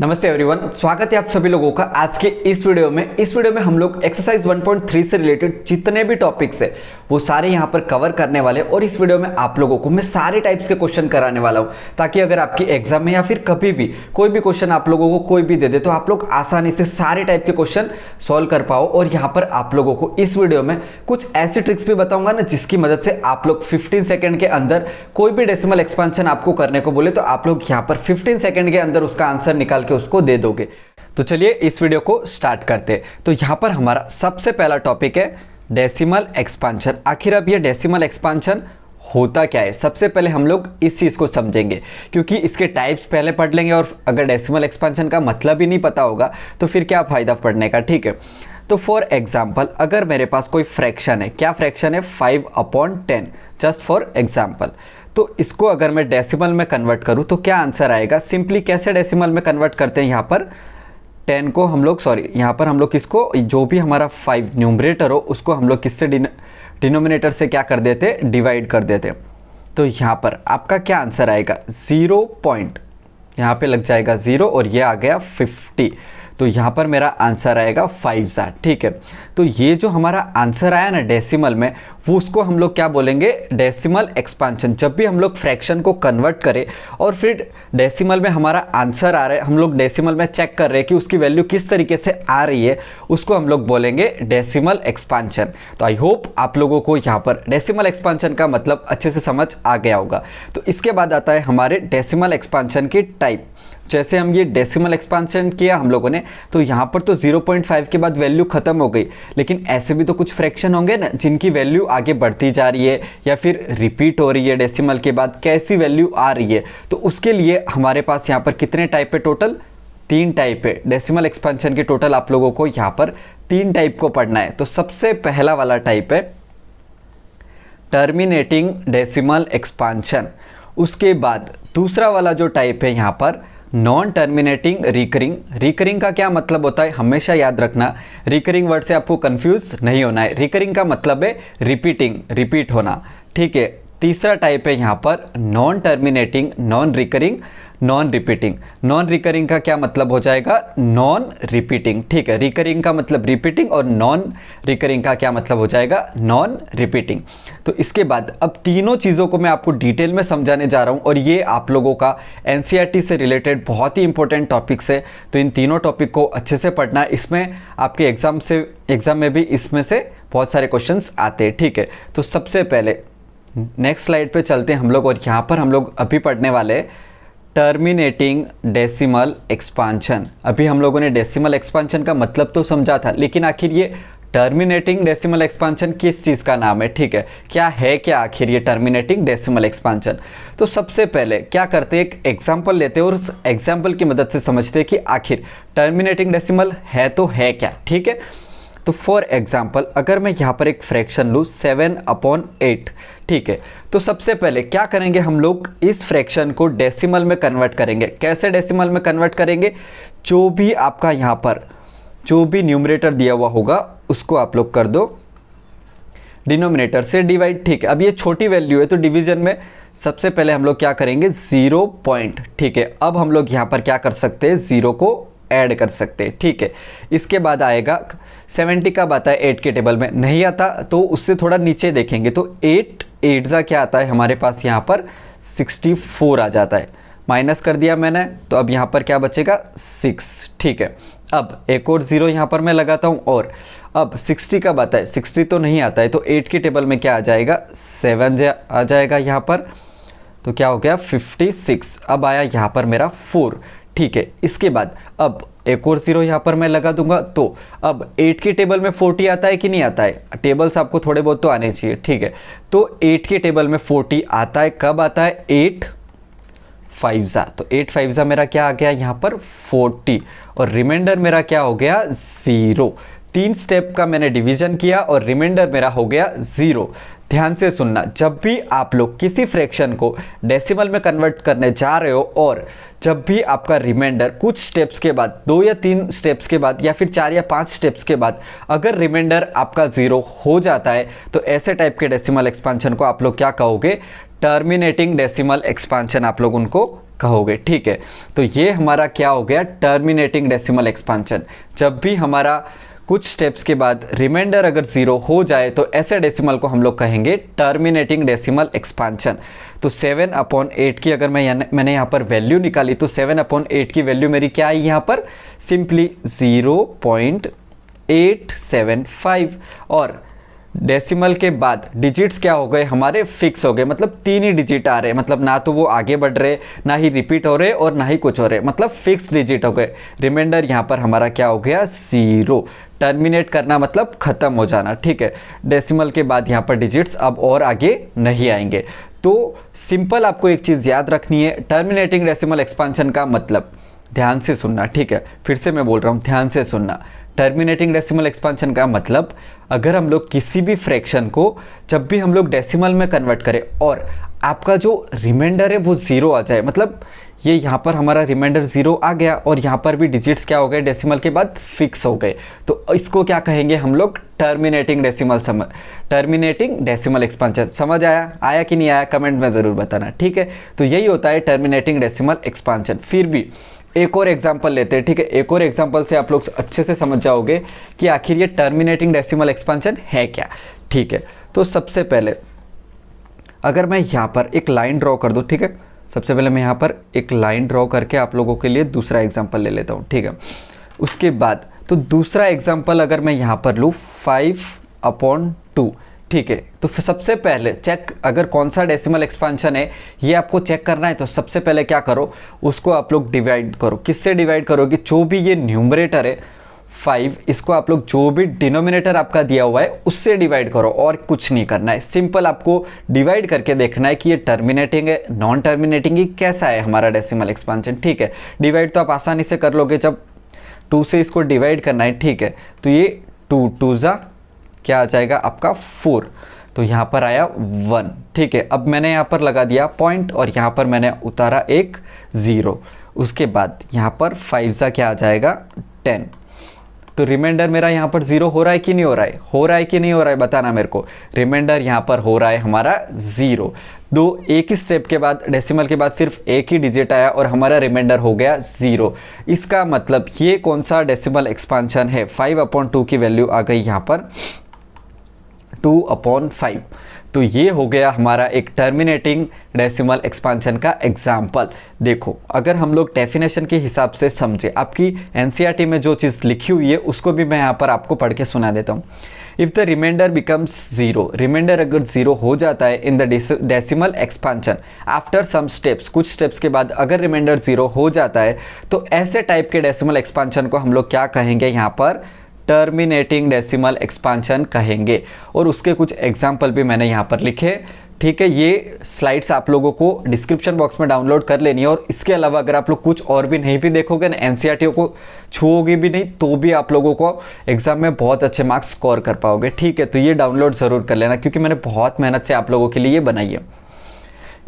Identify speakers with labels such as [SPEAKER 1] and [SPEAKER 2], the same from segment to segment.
[SPEAKER 1] नमस्ते एवरीवन, स्वागत है आप सभी लोगों का आज के इस वीडियो में हम लोग एक्सरसाइज 1.3 से रिलेटेड जितने भी टॉपिक्स है वो सारे यहाँ पर कवर करने वाले। और इस वीडियो में आप लोगों को मैं सारे टाइप्स के क्वेश्चन कराने वाला हूँ, ताकि अगर आपकी एग्जाम में या फिर कभी भी कोई भी क्वेश्चन आप लोगों को कोई भी दे दे तो आप लोग आसानी से सारे टाइप के क्वेश्चन सॉल्व कर पाओ। और यहाँ पर आप लोगों को इस वीडियो में कुछ ऐसी ट्रिक्स भी बताऊंगा ना, जिसकी मदद से आप लोग 15 सेकेंड के अंदर कोई भी डेसिमल एक्सपेंशन आपको करने को बोले तो आप लोग यहाँ पर 15 सेकेंड के अंदर उसका आंसर निकाल के उसको दे दोगे। तो चलिए इस वीडियो को स्टार्ट करते हैं। तो यहाँ पर हमारा सबसे पहला टॉपिक है डेसिमल एक्सपेंशन। आखिर अब ये डेसिमल एक्सपेंशन होता क्या है, सबसे पहले हम लोग इस चीज़ को समझेंगे, क्योंकि इसके टाइप्स पहले पढ़ लेंगे और अगर डेसिमल एक्सपेंशन का मतलब ही नहीं पता होगा तो फिर क्या फ़ायदा पढ़ने का। ठीक है, तो फॉर एग्जाम्पल अगर मेरे पास कोई फ्रैक्शन है, क्या फ्रैक्शन है 5/10, जस्ट फॉर एग्जाम्पल। तो इसको अगर मैं डेसिमल में कन्वर्ट करूँ तो क्या आंसर आएगा। सिंपली कैसे डेसिमल में कन्वर्ट करते हैं, यहाँ पर 10 को हम लोग यहाँ पर हम लोग किसको, जो भी हमारा 5 न्यूमरेटर हो उसको हम लोग किससे डिनोमिनेटर से क्या कर देते, डिवाइड कर देते। तो यहाँ पर आपका क्या आंसर आएगा 0 पॉइंट, यहाँ पे लग जाएगा 0 और ये आ गया 50। तो यहाँ पर मेरा आंसर आएगा 5। ठीक है, तो ये जो हमारा आंसर आया ना डेसिमल में, वो उसको हम लोग क्या बोलेंगे, डेसिमल एक्सपेंशन। जब भी हम लोग फ्रैक्शन को कन्वर्ट करें और फिर डेसिमल में हमारा आंसर आ रहा है, हम लोग डेसिमल में चेक कर रहे हैं कि उसकी वैल्यू किस तरीके से आ रही है, उसको हम लोग बोलेंगे डेसिमल एक्सपेंशन। तो आई होप आप लोगों को यहाँ पर डेसिमल एक्सपेंशन का मतलब अच्छे से समझ आ गया होगा। तो इसके बाद आता है हमारे डेसिमल एक्सपेंशन की टाइप। जैसे हम ये डेसिमल एक्सपेंशन किया हम लोगों ने, तो यहाँ पर तो 0.5 के बाद वैल्यू खत्म हो गई, लेकिन ऐसे भी तो कुछ फ्रैक्शन होंगे ना जिनकी वैल्यू आगे बढ़ती जा रही है या फिर रिपीट हो रही है डेसिमल के बाद, कैसी वैल्यू आ रही है। तो उसके लिए हमारे पास यहाँ पर कितने टाइप है, टोटल 3 टाइप है। डेसिमल एक्सपेंशन के टोटल आप लोगों को यहाँ पर 3 टाइप को पढ़ना है। तो सबसे पहला वाला टाइप है टर्मिनेटिंग डेसिमल एक्सपेंशन। उसके बाद दूसरा वाला जो टाइप है यहाँ पर नॉन टर्मिनेटिंग रिकरिंग। रिकरिंग का क्या मतलब होता है, हमेशा याद रखना, रिकरिंग वर्ड से आपको कंफ्यूज नहीं होना है। रिकरिंग का मतलब है रिपीटिंग, रिपीट होना। ठीक है, तीसरा टाइप है यहाँ पर non terminating non recurring non repeating. Non recurring का क्या मतलब हो जाएगा, नॉन रिपीटिंग। ठीक है, रिकरिंग का मतलब रिपीटिंग और नॉन रिकरिंग का क्या मतलब हो जाएगा, नॉन रिपीटिंग। तो इसके बाद अब तीनों चीज़ों को मैं आपको डिटेल में समझाने जा रहा हूँ, और ये आप लोगों का एनसीईआरटी से रिलेटेड बहुत ही इंपॉर्टेंट टॉपिक्स है। तो इन तीनों टॉपिक को अच्छे से पढ़ना है, इसमें आपके एग्जाम में भी इसमें से बहुत सारे क्वेश्चंस आते हैं। ठीक है, तो सबसे पहले नेक्स्ट स्लाइड पे चलते हैं हम लोग, और यहाँ पर हम लोग अभी पढ़ने वाले हैं टर्मिनेटिंग डेसिमल एक्सपेंशन। अभी हम लोगों ने डेसिमल एक्सपेंशन का मतलब तो समझा था, लेकिन आखिर ये टर्मिनेटिंग डेसिमल एक्सपेंशन किस चीज़ का नाम है। ठीक है, क्या है क्या आखिर ये टर्मिनेटिंग डेसिमल एक्सपेंशन। तो सबसे पहले क्या करते हैं, एक एग्जाम्पल लेते हैं और उस एग्जाम्पल की मदद से समझते हैं कि आखिर टर्मिनेटिंग डेसिमल है तो है क्या। ठीक है, तो फॉर एग्जाम्पल अगर मैं यहाँ पर एक फ्रैक्शन लूँ 7/8। ठीक है, तो सबसे पहले क्या करेंगे, हम लोग इस फ्रैक्शन को डेसिमल में कन्वर्ट करेंगे। कैसे डेसिमल में कन्वर्ट करेंगे, जो भी आपका यहाँ पर जो भी न्यूमरेटर दिया हुआ होगा उसको आप लोग कर दो डिनोमिनेटर से डिवाइड। ठीक है, अब ये छोटी वैल्यू है तो डिवीजन में सबसे पहले हम लोग क्या करेंगे 0 पॉइंट। ठीक है, अब हम लोग यहाँ पर क्या कर सकते हैं, 0 को ऐड कर सकते हैं। ठीक है, इसके बाद आएगा 70 कब आता है, 8 के टेबल में नहीं आता, तो उससे थोड़ा नीचे देखेंगे तो 8 8 क्या आता है हमारे पास, यहाँ पर 64 आ जाता है। माइनस कर दिया मैंने, तो अब यहाँ पर क्या बचेगा 6। ठीक है, अब एक और 0 यहाँ पर मैं लगाता हूँ, और अब 60 कब आता है, 60 तो नहीं आता है, तो 8 के टेबल में क्या आ जाएगा 7 आ जाएगा यहाँ पर, तो क्या हो गया 56। अब आया यहाँ पर मेरा 4। ठीक है, इसके बाद अब एक और 0 यहाँ पर मैं लगा दूंगा, तो अब 8 के टेबल में 40 आता है कि नहीं आता है, टेबल्स आपको थोड़े बहुत तो आने चाहिए। ठीक है, तो 8 के टेबल में 40 आता है, कब आता है 8 5 तो 8 5 मेरा क्या आ गया यहाँ पर 40, और रिमाइंडर मेरा क्या हो गया 0। 3 स्टेप का मैंने डिवीजन किया और रिमाइंडर मेरा हो गया 0। ध्यान से सुनना, जब भी आप लोग किसी फ्रैक्शन को डेसिमल में कन्वर्ट करने जा रहे हो और जब भी आपका रिमाइंडर कुछ स्टेप्स के बाद, 2 या 3 स्टेप्स के बाद या फिर 4 या 5 स्टेप्स के बाद अगर रिमाइंडर आपका 0 हो जाता है तो ऐसे टाइप के डेसिमल एक्सपांशन को आप लोग क्या कहोगे? टर्मिनेटिंग डेसिमल एक्सपांशन आप लोग उनको कहोगे। ठीक है, तो ये हमारा क्या हो गया? Terminating decimal expansion. जब भी हमारा कुछ स्टेप्स के बाद रिमाइंडर अगर 0 हो जाए तो ऐसे डेसिमल को हम लोग कहेंगे टर्मिनेटिंग डेसिमल एक्सपांशन। तो 7/8 की अगर मैंने यहाँ पर वैल्यू निकाली तो 7/8 की वैल्यू मेरी क्या आई यहाँ पर? सिंपली 0.875। और डेसिमल के बाद डिजिट्स क्या हो गए? हमारे फिक्स हो गए, मतलब 3 ही डिजिट आ रहे, मतलब ना तो वो आगे बढ़ रहे, ना ही रिपीट हो रहे और ना ही कुछ हो रहे, मतलब फिक्स डिजिट हो गए। रिमाइंडर यहाँ पर हमारा क्या हो गया? 0। टर्मिनेट करना मतलब ख़त्म हो जाना। ठीक है, डेसिमल के बाद यहाँ पर डिजिट्स अब और आगे नहीं आएंगे। तो सिंपल आपको एक चीज़ याद रखनी है, टर्मिनेटिंग डेसिमल एक्सपांशन का मतलब, ध्यान से सुनना। ठीक है, फिर से मैं बोल रहा हूँ, ध्यान से सुनना। टर्मिनेटिंग डेसिमल एक्सपांशन का मतलब, अगर हम लोग किसी भी फ्रैक्शन को जब भी हम लोग डेसिमल में कन्वर्ट करें और आपका जो रिमाइंडर है वो 0 आ जाए, मतलब ये यहाँ पर हमारा रिमाइंडर 0 आ गया और यहाँ पर भी डिजिट्स क्या हो गए? डेसिमल के बाद फिक्स हो गए, तो इसको क्या कहेंगे हम लोग? Terminating decimal expansion. समझ आया कि नहीं आया? कमेंट में ज़रूर बताना। ठीक है, तो यही होता है टर्मिनेटिंग डेसिमल एक्सपांशन। फिर भी एक और एग्जाम्पल लेते हैं। ठीक है, एक और एग्जाम्पल से आप लोग अच्छे से समझ जाओगे कि आखिर ये टर्मिनेटिंग डेसिमल एक्सपांशन है क्या। ठीक है, तो सबसे पहले अगर मैं यहाँ पर एक लाइन ड्रॉ कर दूँ, ठीक है, सबसे पहले मैं यहाँ पर एक लाइन ड्रॉ करके आप लोगों के लिए दूसरा एग्जाम्पल ले लेता हूँ। ठीक है, उसके बाद तो दूसरा एग्जाम्पल अगर मैं यहाँ पर लूँ 5/2। ठीक है, तो सबसे पहले चेक, अगर कौन सा डेसिमल एक्सपांशन है ये आपको चेक करना है तो सबसे पहले क्या करो? उसको आप लोग डिवाइड करो। किससे डिवाइड करोगे? जो भी ये न्यूमरेटर है 5, इसको आप लोग जो भी डिनोमिनेटर आपका दिया हुआ है उससे डिवाइड करो और कुछ नहीं करना है। सिंपल आपको डिवाइड करके देखना है कि ये टर्मिनेटिंग है, नॉन टर्मिनेटिंग है, कैसा है हमारा डेसिमल एक्सपांशन। ठीक है, डिवाइड तो आप आसानी से कर लोगे, जब 2 से इसको डिवाइड करना है। ठीक है, तो ये 2 2 जा क्या आ जाएगा आपका? 4। तो यहाँ पर आया 1। ठीक है, अब मैंने यहाँ पर लगा दिया पॉइंट और यहाँ पर मैंने उतारा एक 0। उसके बाद यहाँ पर 5 जा क्या आ जाएगा? 10। तो रिमाइंडर मेरा यहाँ पर 0 हो रहा है कि नहीं हो रहा है? हो रहा है कि नहीं हो रहा है? बताना मेरे को। रिमाइंडर यहाँ पर हो रहा है हमारा 0। एक ही स्टेप के बाद, डेसिमल के बाद सिर्फ एक ही डिजिट आया और हमारा रिमाइंडर हो गया 0। इसका मतलब ये कौन सा डेसिमल एक्सपांशन है? 5/2 की वैल्यू आ गई यहाँ पर 2/5। तो ये हो गया हमारा एक टर्मिनेटिंग डेसिमल एक्सपांशन का एग्जाम्पल। देखो, अगर हम लोग डेफिनेशन के हिसाब से समझे, आपकी एनसीईआरटी में जो चीज़ लिखी हुई है उसको भी मैं यहाँ पर आपको पढ़ के सुना देता हूँ। If the remainder becomes 0, remainder अगर 0 हो जाता है in the decimal expansion after some steps, कुछ स्टेप्स के बाद अगर रिमाइंडर 0 हो जाता है तो ऐसे टाइप के डेसिमल एक्सपांशन को हम लोग क्या कहेंगे? यहाँ पर टर्मिनेटिंग डेसिमल एक्सपांशन कहेंगे। और उसके कुछ एग्जाम्पल भी मैंने यहाँ पर लिखे। ठीक है, ये स्लाइड्स आप लोगों को डिस्क्रिप्शन बॉक्स में डाउनलोड कर लेनी है। और इसके अलावा अगर आप लोग कुछ और भी नहीं भी देखोगे ना, एनसीईआरटी को छूओगे भी नहीं, तो भी आप लोगों को एग्जाम में बहुत अच्छे मार्क्स स्कोर कर पाओगे। ठीक है, तो ये डाउनलोड ज़रूर कर लेना क्योंकि मैंने बहुत मेहनत से आप लोगों के लिए ये बनाई है।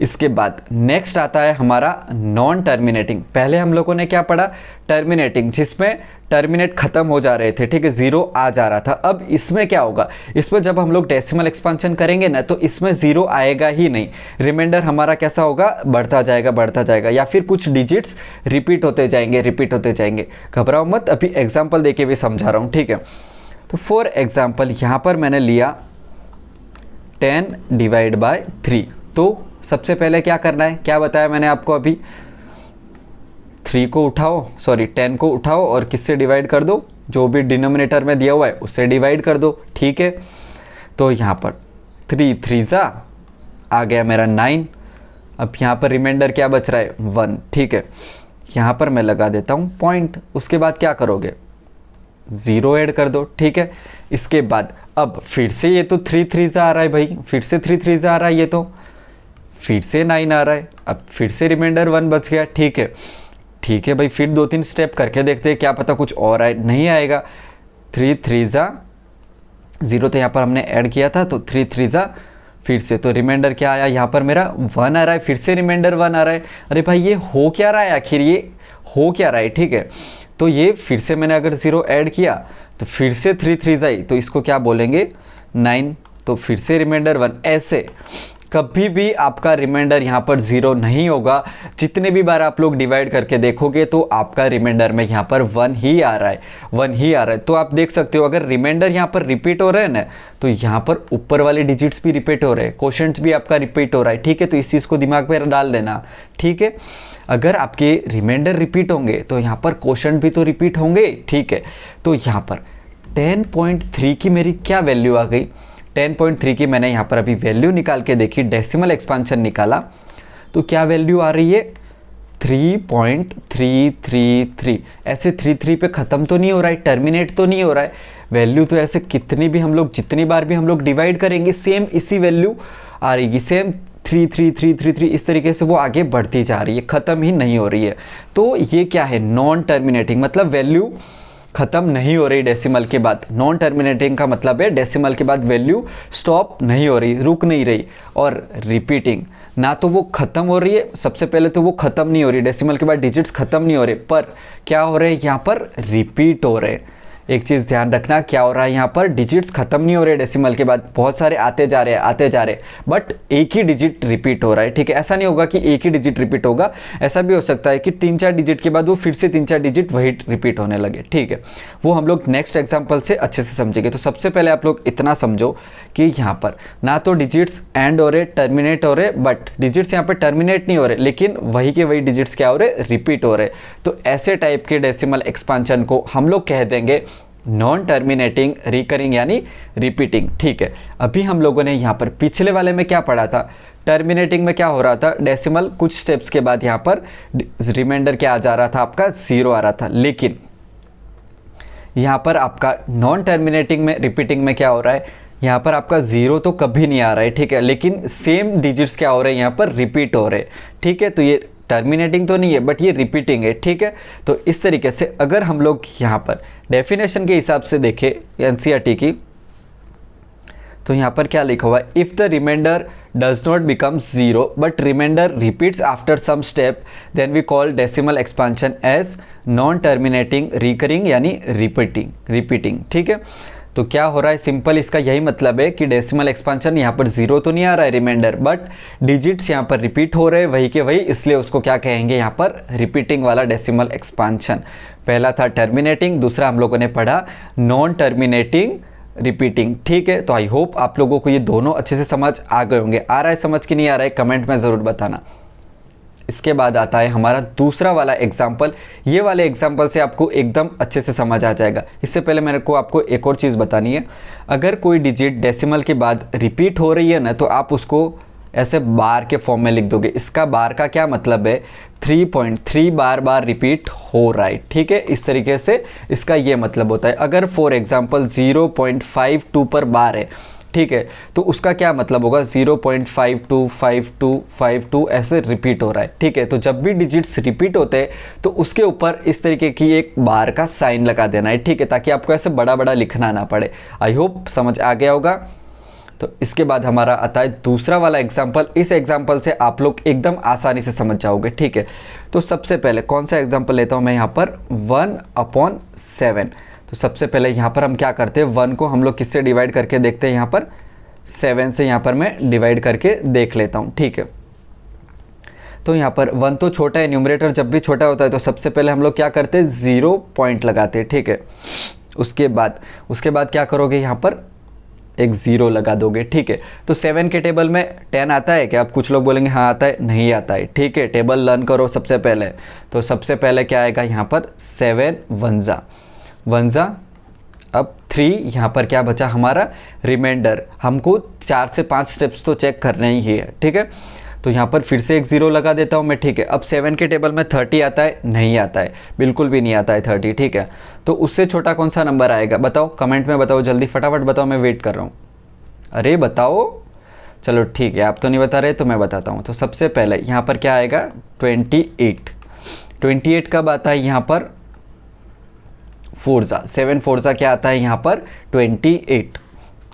[SPEAKER 1] इसके बाद नेक्स्ट आता है हमारा नॉन टर्मिनेटिंग। पहले हम लोगों ने क्या पढ़ा? टर्मिनेटिंग, जिसमें टर्मिनेट खत्म हो जा रहे थे। ठीक है, 0 आ जा रहा था। अब इसमें क्या होगा? इसमें जब हम लोग डेसिमल एक्सपांशन करेंगे ना तो इसमें 0 आएगा ही नहीं। रिमाइंडर हमारा कैसा होगा? बढ़ता जाएगा, या फिर कुछ डिजिट्स रिपीट होते जाएंगे। घबराओ मत, अभी एग्जाम्पल देके भी समझा रहा हूँ। ठीक है, तो फॉर एग्जाम्पल यहाँ पर मैंने लिया 10/3। तो सबसे पहले क्या करना है? क्या बताया मैंने आपको अभी? 10 को उठाओ और किससे डिवाइड कर दो? जो भी डिनोमिनेटर में दिया हुआ है उससे डिवाइड कर दो। ठीक है, तो यहाँ पर 3 3 जा आ गया मेरा 9। अब यहाँ पर रिमाइंडर क्या बच रहा है? 1। ठीक है, यहाँ पर मैं लगा देता हूँ पॉइंट। उसके बाद क्या करोगे? 0 ऐड कर दो। ठीक है, इसके बाद अब फिर से ये तो 3 3 जा आ रहा है भाई, फिर से 3 3 जा आ रहा है, ये तो फिर से 9 आ रहा है। अब फिर से रिमाइंडर 1 बच गया। ठीक है भाई, फिर 2-3 स्टेप करके देखते हैं, क्या पता कुछ और आए। नहीं आएगा। 3 3 जा 0 तो यहाँ पर हमने ऐड किया था, तो 3 3 जा फिर से, तो रिमाइंडर क्या आया यहाँ पर मेरा 1 आ रहा है, फिर से रिमाइंडर 1 आ रहा है। अरे भाई ये हो क्या रहा है आखिर, ये हो क्या रहा है, ठीक है। तो ये फिर से मैंने अगर 0 ऐड किया तो फिर से 3 3 आई, तो इसको क्या बोलेंगे 9, तो फिर से रिमाइंडर 1। ऐसे कभी भी आपका रिमाइंडर यहाँ पर 0 नहीं होगा। जितने भी बार आप लोग डिवाइड करके देखोगे तो आपका रिमाइंडर में यहाँ पर 1 ही आ रहा है, 1 ही आ रहा है। तो आप देख सकते हो अगर रिमाइंडर यहाँ पर रिपीट हो रहा है ना, तो यहाँ पर ऊपर वाले डिजिट्स भी रिपीट हो रहे हैं, क्वोशंट भी आपका रिपीट हो रहा है, ठीक है। तो इस चीज़ को दिमाग में डाल देना, ठीक है। अगर आपके रिमाइंडर रिपीट होंगे तो यहाँ पर क्वोशंट भी तो रिपीट होंगे, ठीक है। तो यहाँ पर 10.3 की मेरी क्या वैल्यू आ गई, 10.3 की मैंने यहाँ पर अभी वैल्यू निकाल के देखी, डेसिमल एक्सपांशन निकाला, तो क्या वैल्यू आ रही है 3.333। ऐसे 33 पे ख़त्म तो नहीं हो रहा है, टर्मिनेट तो नहीं हो रहा है, वैल्यू तो ऐसे कितनी भी हम लोग, जितनी बार भी हम लोग डिवाइड करेंगे सेम इसी वैल्यू आ रही है, सेम 33333, इस तरीके से वो आगे बढ़ती जा रही है, ख़त्म ही नहीं हो रही है। तो ये क्या है, नॉन टर्मिनेटिंग, मतलब वैल्यू ख़त्म नहीं हो रही डेसिमल के बाद। नॉन टर्मिनेटिंग का मतलब है डेसिमल के बाद वैल्यू स्टॉप नहीं हो रही, रुक नहीं रही। और रिपीटिंग, ना तो वो ख़त्म हो रही है, सबसे पहले तो वो ख़त्म नहीं हो रही, डेसिमल के बाद डिजिट्स ख़त्म नहीं हो रहे, पर क्या हो रहे हैं यहाँ पर, रिपीट हो रहे हैं। एक चीज़ ध्यान रखना, क्या हो रहा है यहाँ पर, डिजिट्स खत्म नहीं हो रहे डेसिमल के बाद, बहुत सारे आते जा रहे हैं, आते जा रहे हैं, बट एक ही डिजिट रिपीट हो रहा है, ठीक है। ऐसा नहीं होगा कि एक ही डिजिट रिपीट होगा, ऐसा भी हो सकता है कि 3-4 डिजिट के बाद वो फिर से 3-4 डिजिट वही रिपीट होने लगे, ठीक है। वो हम लोग नेक्स्ट एग्जाम्पल से अच्छे से समझेंगे। तो सबसे पहले आप लोग इतना समझो कि यहाँ पर ना तो डिजिट्स एंड हो रहे, टर्मिनेट हो रहे, बट डिजिट्स यहाँ पर टर्मिनेट नहीं हो रहे, लेकिन वही के वही डिजिट्स क्या हो रहे, रिपीट हो रहे। तो ऐसे टाइप के डेसिमल एक्सपांशन को हम लोग कह देंगे नॉन टर्मिनेटिंग रिकरिंग यानी रिपीटिंग, ठीक है। अभी हम लोगों ने यहाँ पर पिछले वाले में क्या पढ़ा था, टर्मिनेटिंग में क्या हो रहा था, डेसिमल कुछ स्टेप्स के बाद यहाँ पर रिमाइंडर क्या आ जा रहा था, आपका 0 आ रहा था। लेकिन यहाँ पर आपका नॉन टर्मिनेटिंग में, रिपीटिंग में क्या हो रहा है, यहाँ पर आपका 0 तो कभी नहीं आ रहा है, ठीक है, लेकिन सेम डिजिट्स क्या हो रहे हैं, यहाँ पर रिपीट हो रहे हैं, ठीक है। तो ये टर्मिनेटिंग तो नहीं है, बट ये रिपीटिंग है, ठीक है। तो इस तरीके से अगर हम लोग यहाँ पर डेफिनेशन के हिसाब से देखें एनसीईआरटी की, तो यहाँ पर क्या लिखा हुआ है, if the remainder does not become 0 but remainder repeats after some step then we call decimal expansion as non terminating recurring यानी रिपीटिंग, ठीक है। तो क्या हो रहा है, सिंपल इसका यही मतलब है कि डेसिमल एक्सपांशन यहाँ पर 0 तो नहीं आ रहा है रिमाइंडर, बट डिजिट्स यहाँ पर रिपीट हो रहे हैं वही के वही, इसलिए उसको क्या कहेंगे यहाँ पर, रिपीटिंग वाला डेसिमल एक्सपांशन। पहला था टर्मिनेटिंग, दूसरा हम लोगों ने पढ़ा नॉन टर्मिनेटिंग रिपीटिंग, ठीक है। तो आई होप आप लोगों को ये दोनों अच्छे से समझ आ गए होंगे। आ रहा है समझ कि नहीं आ रहा है, कमेंट में ज़रूर बताना। इसके बाद आता है हमारा दूसरा वाला एग्जाम्पल। ये वाले एग्जाम्पल से आपको एकदम अच्छे से समझ आ जाएगा। इससे पहले मेरे को आपको एक और चीज़ बतानी है, अगर कोई डिजिट डेसिमल के बाद रिपीट हो रही है ना, तो आप उसको ऐसे बार के फॉर्म में लिख दोगे। इसका बार का क्या मतलब है, 3.3 बार रिपीट हो रहा है, ठीक है। इस तरीके से इसका ये मतलब होता है। अगर फॉर एग्जाम्पल 0.52 पर बार है, ठीक है, तो उसका क्या मतलब होगा, 0.525252 ऐसे रिपीट हो रहा है, ठीक है। तो जब भी डिजिट्स रिपीट होते हैं तो उसके ऊपर इस तरीके की एक बार का साइन लगा देना है, ठीक है, ताकि आपको ऐसे बड़ा बड़ा लिखना ना पड़े। आई होप समझ आ गया होगा। तो इसके बाद हमारा आता है दूसरा वाला एग्जाम्पल। इस एग्जाम्पल से आप लोग एकदम आसानी से समझ जाओगे, ठीक है। तो सबसे पहले कौन सा एग्जाम्पल लेता हूँ मैं यहाँ पर, 1/7। तो सबसे पहले यहाँ पर हम क्या करते हैं, 1 को हम लोग किससे डिवाइड करके देखते हैं, यहाँ पर 7 से यहाँ पर मैं डिवाइड करके देख लेता हूँ, ठीक है। तो यहाँ पर 1 तो छोटा है, न्यूमरेटर जब भी छोटा होता है तो सबसे पहले हम लोग क्या करते हैं, 0 पॉइंट लगाते हैं, ठीक है। उसके बाद क्या करोगे, यहाँ पर एक 0 लगा दोगे, ठीक है। तो 7 के टेबल में 10 आता है क्या, आप कुछ लोग बोलेंगे हाँ आता है, नहीं आता है, ठीक है। टेबल लर्न करो सबसे पहले। तो सबसे पहले क्या आएगा यहाँ पर, 7 1 जा, अब 3 यहाँ पर क्या बचा हमारा, रिमाइंडर। हमको 4 से 5 स्टेप्स तो चेक करने ही है, ठीक है। तो यहाँ पर फिर से एक 0 लगा देता हूँ मैं, ठीक है। अब 7 के टेबल में 30 आता है, नहीं आता है, बिल्कुल भी नहीं आता है 30, ठीक है। तो उससे छोटा कौन सा नंबर आएगा, बताओ, कमेंट में बताओ जल्दी, फटाफट बताओ, मैं वेट कर रहा हूँ। अरे बताओ, चलो ठीक है, आप तो नहीं बता रहे तो मैं बताता हूँ। तो सबसे पहले यहाँ पर क्या आएगा, 28 कब आता है यहाँ पर, 4 जा, 7 4 जा क्या आता है यहाँ पर, 28।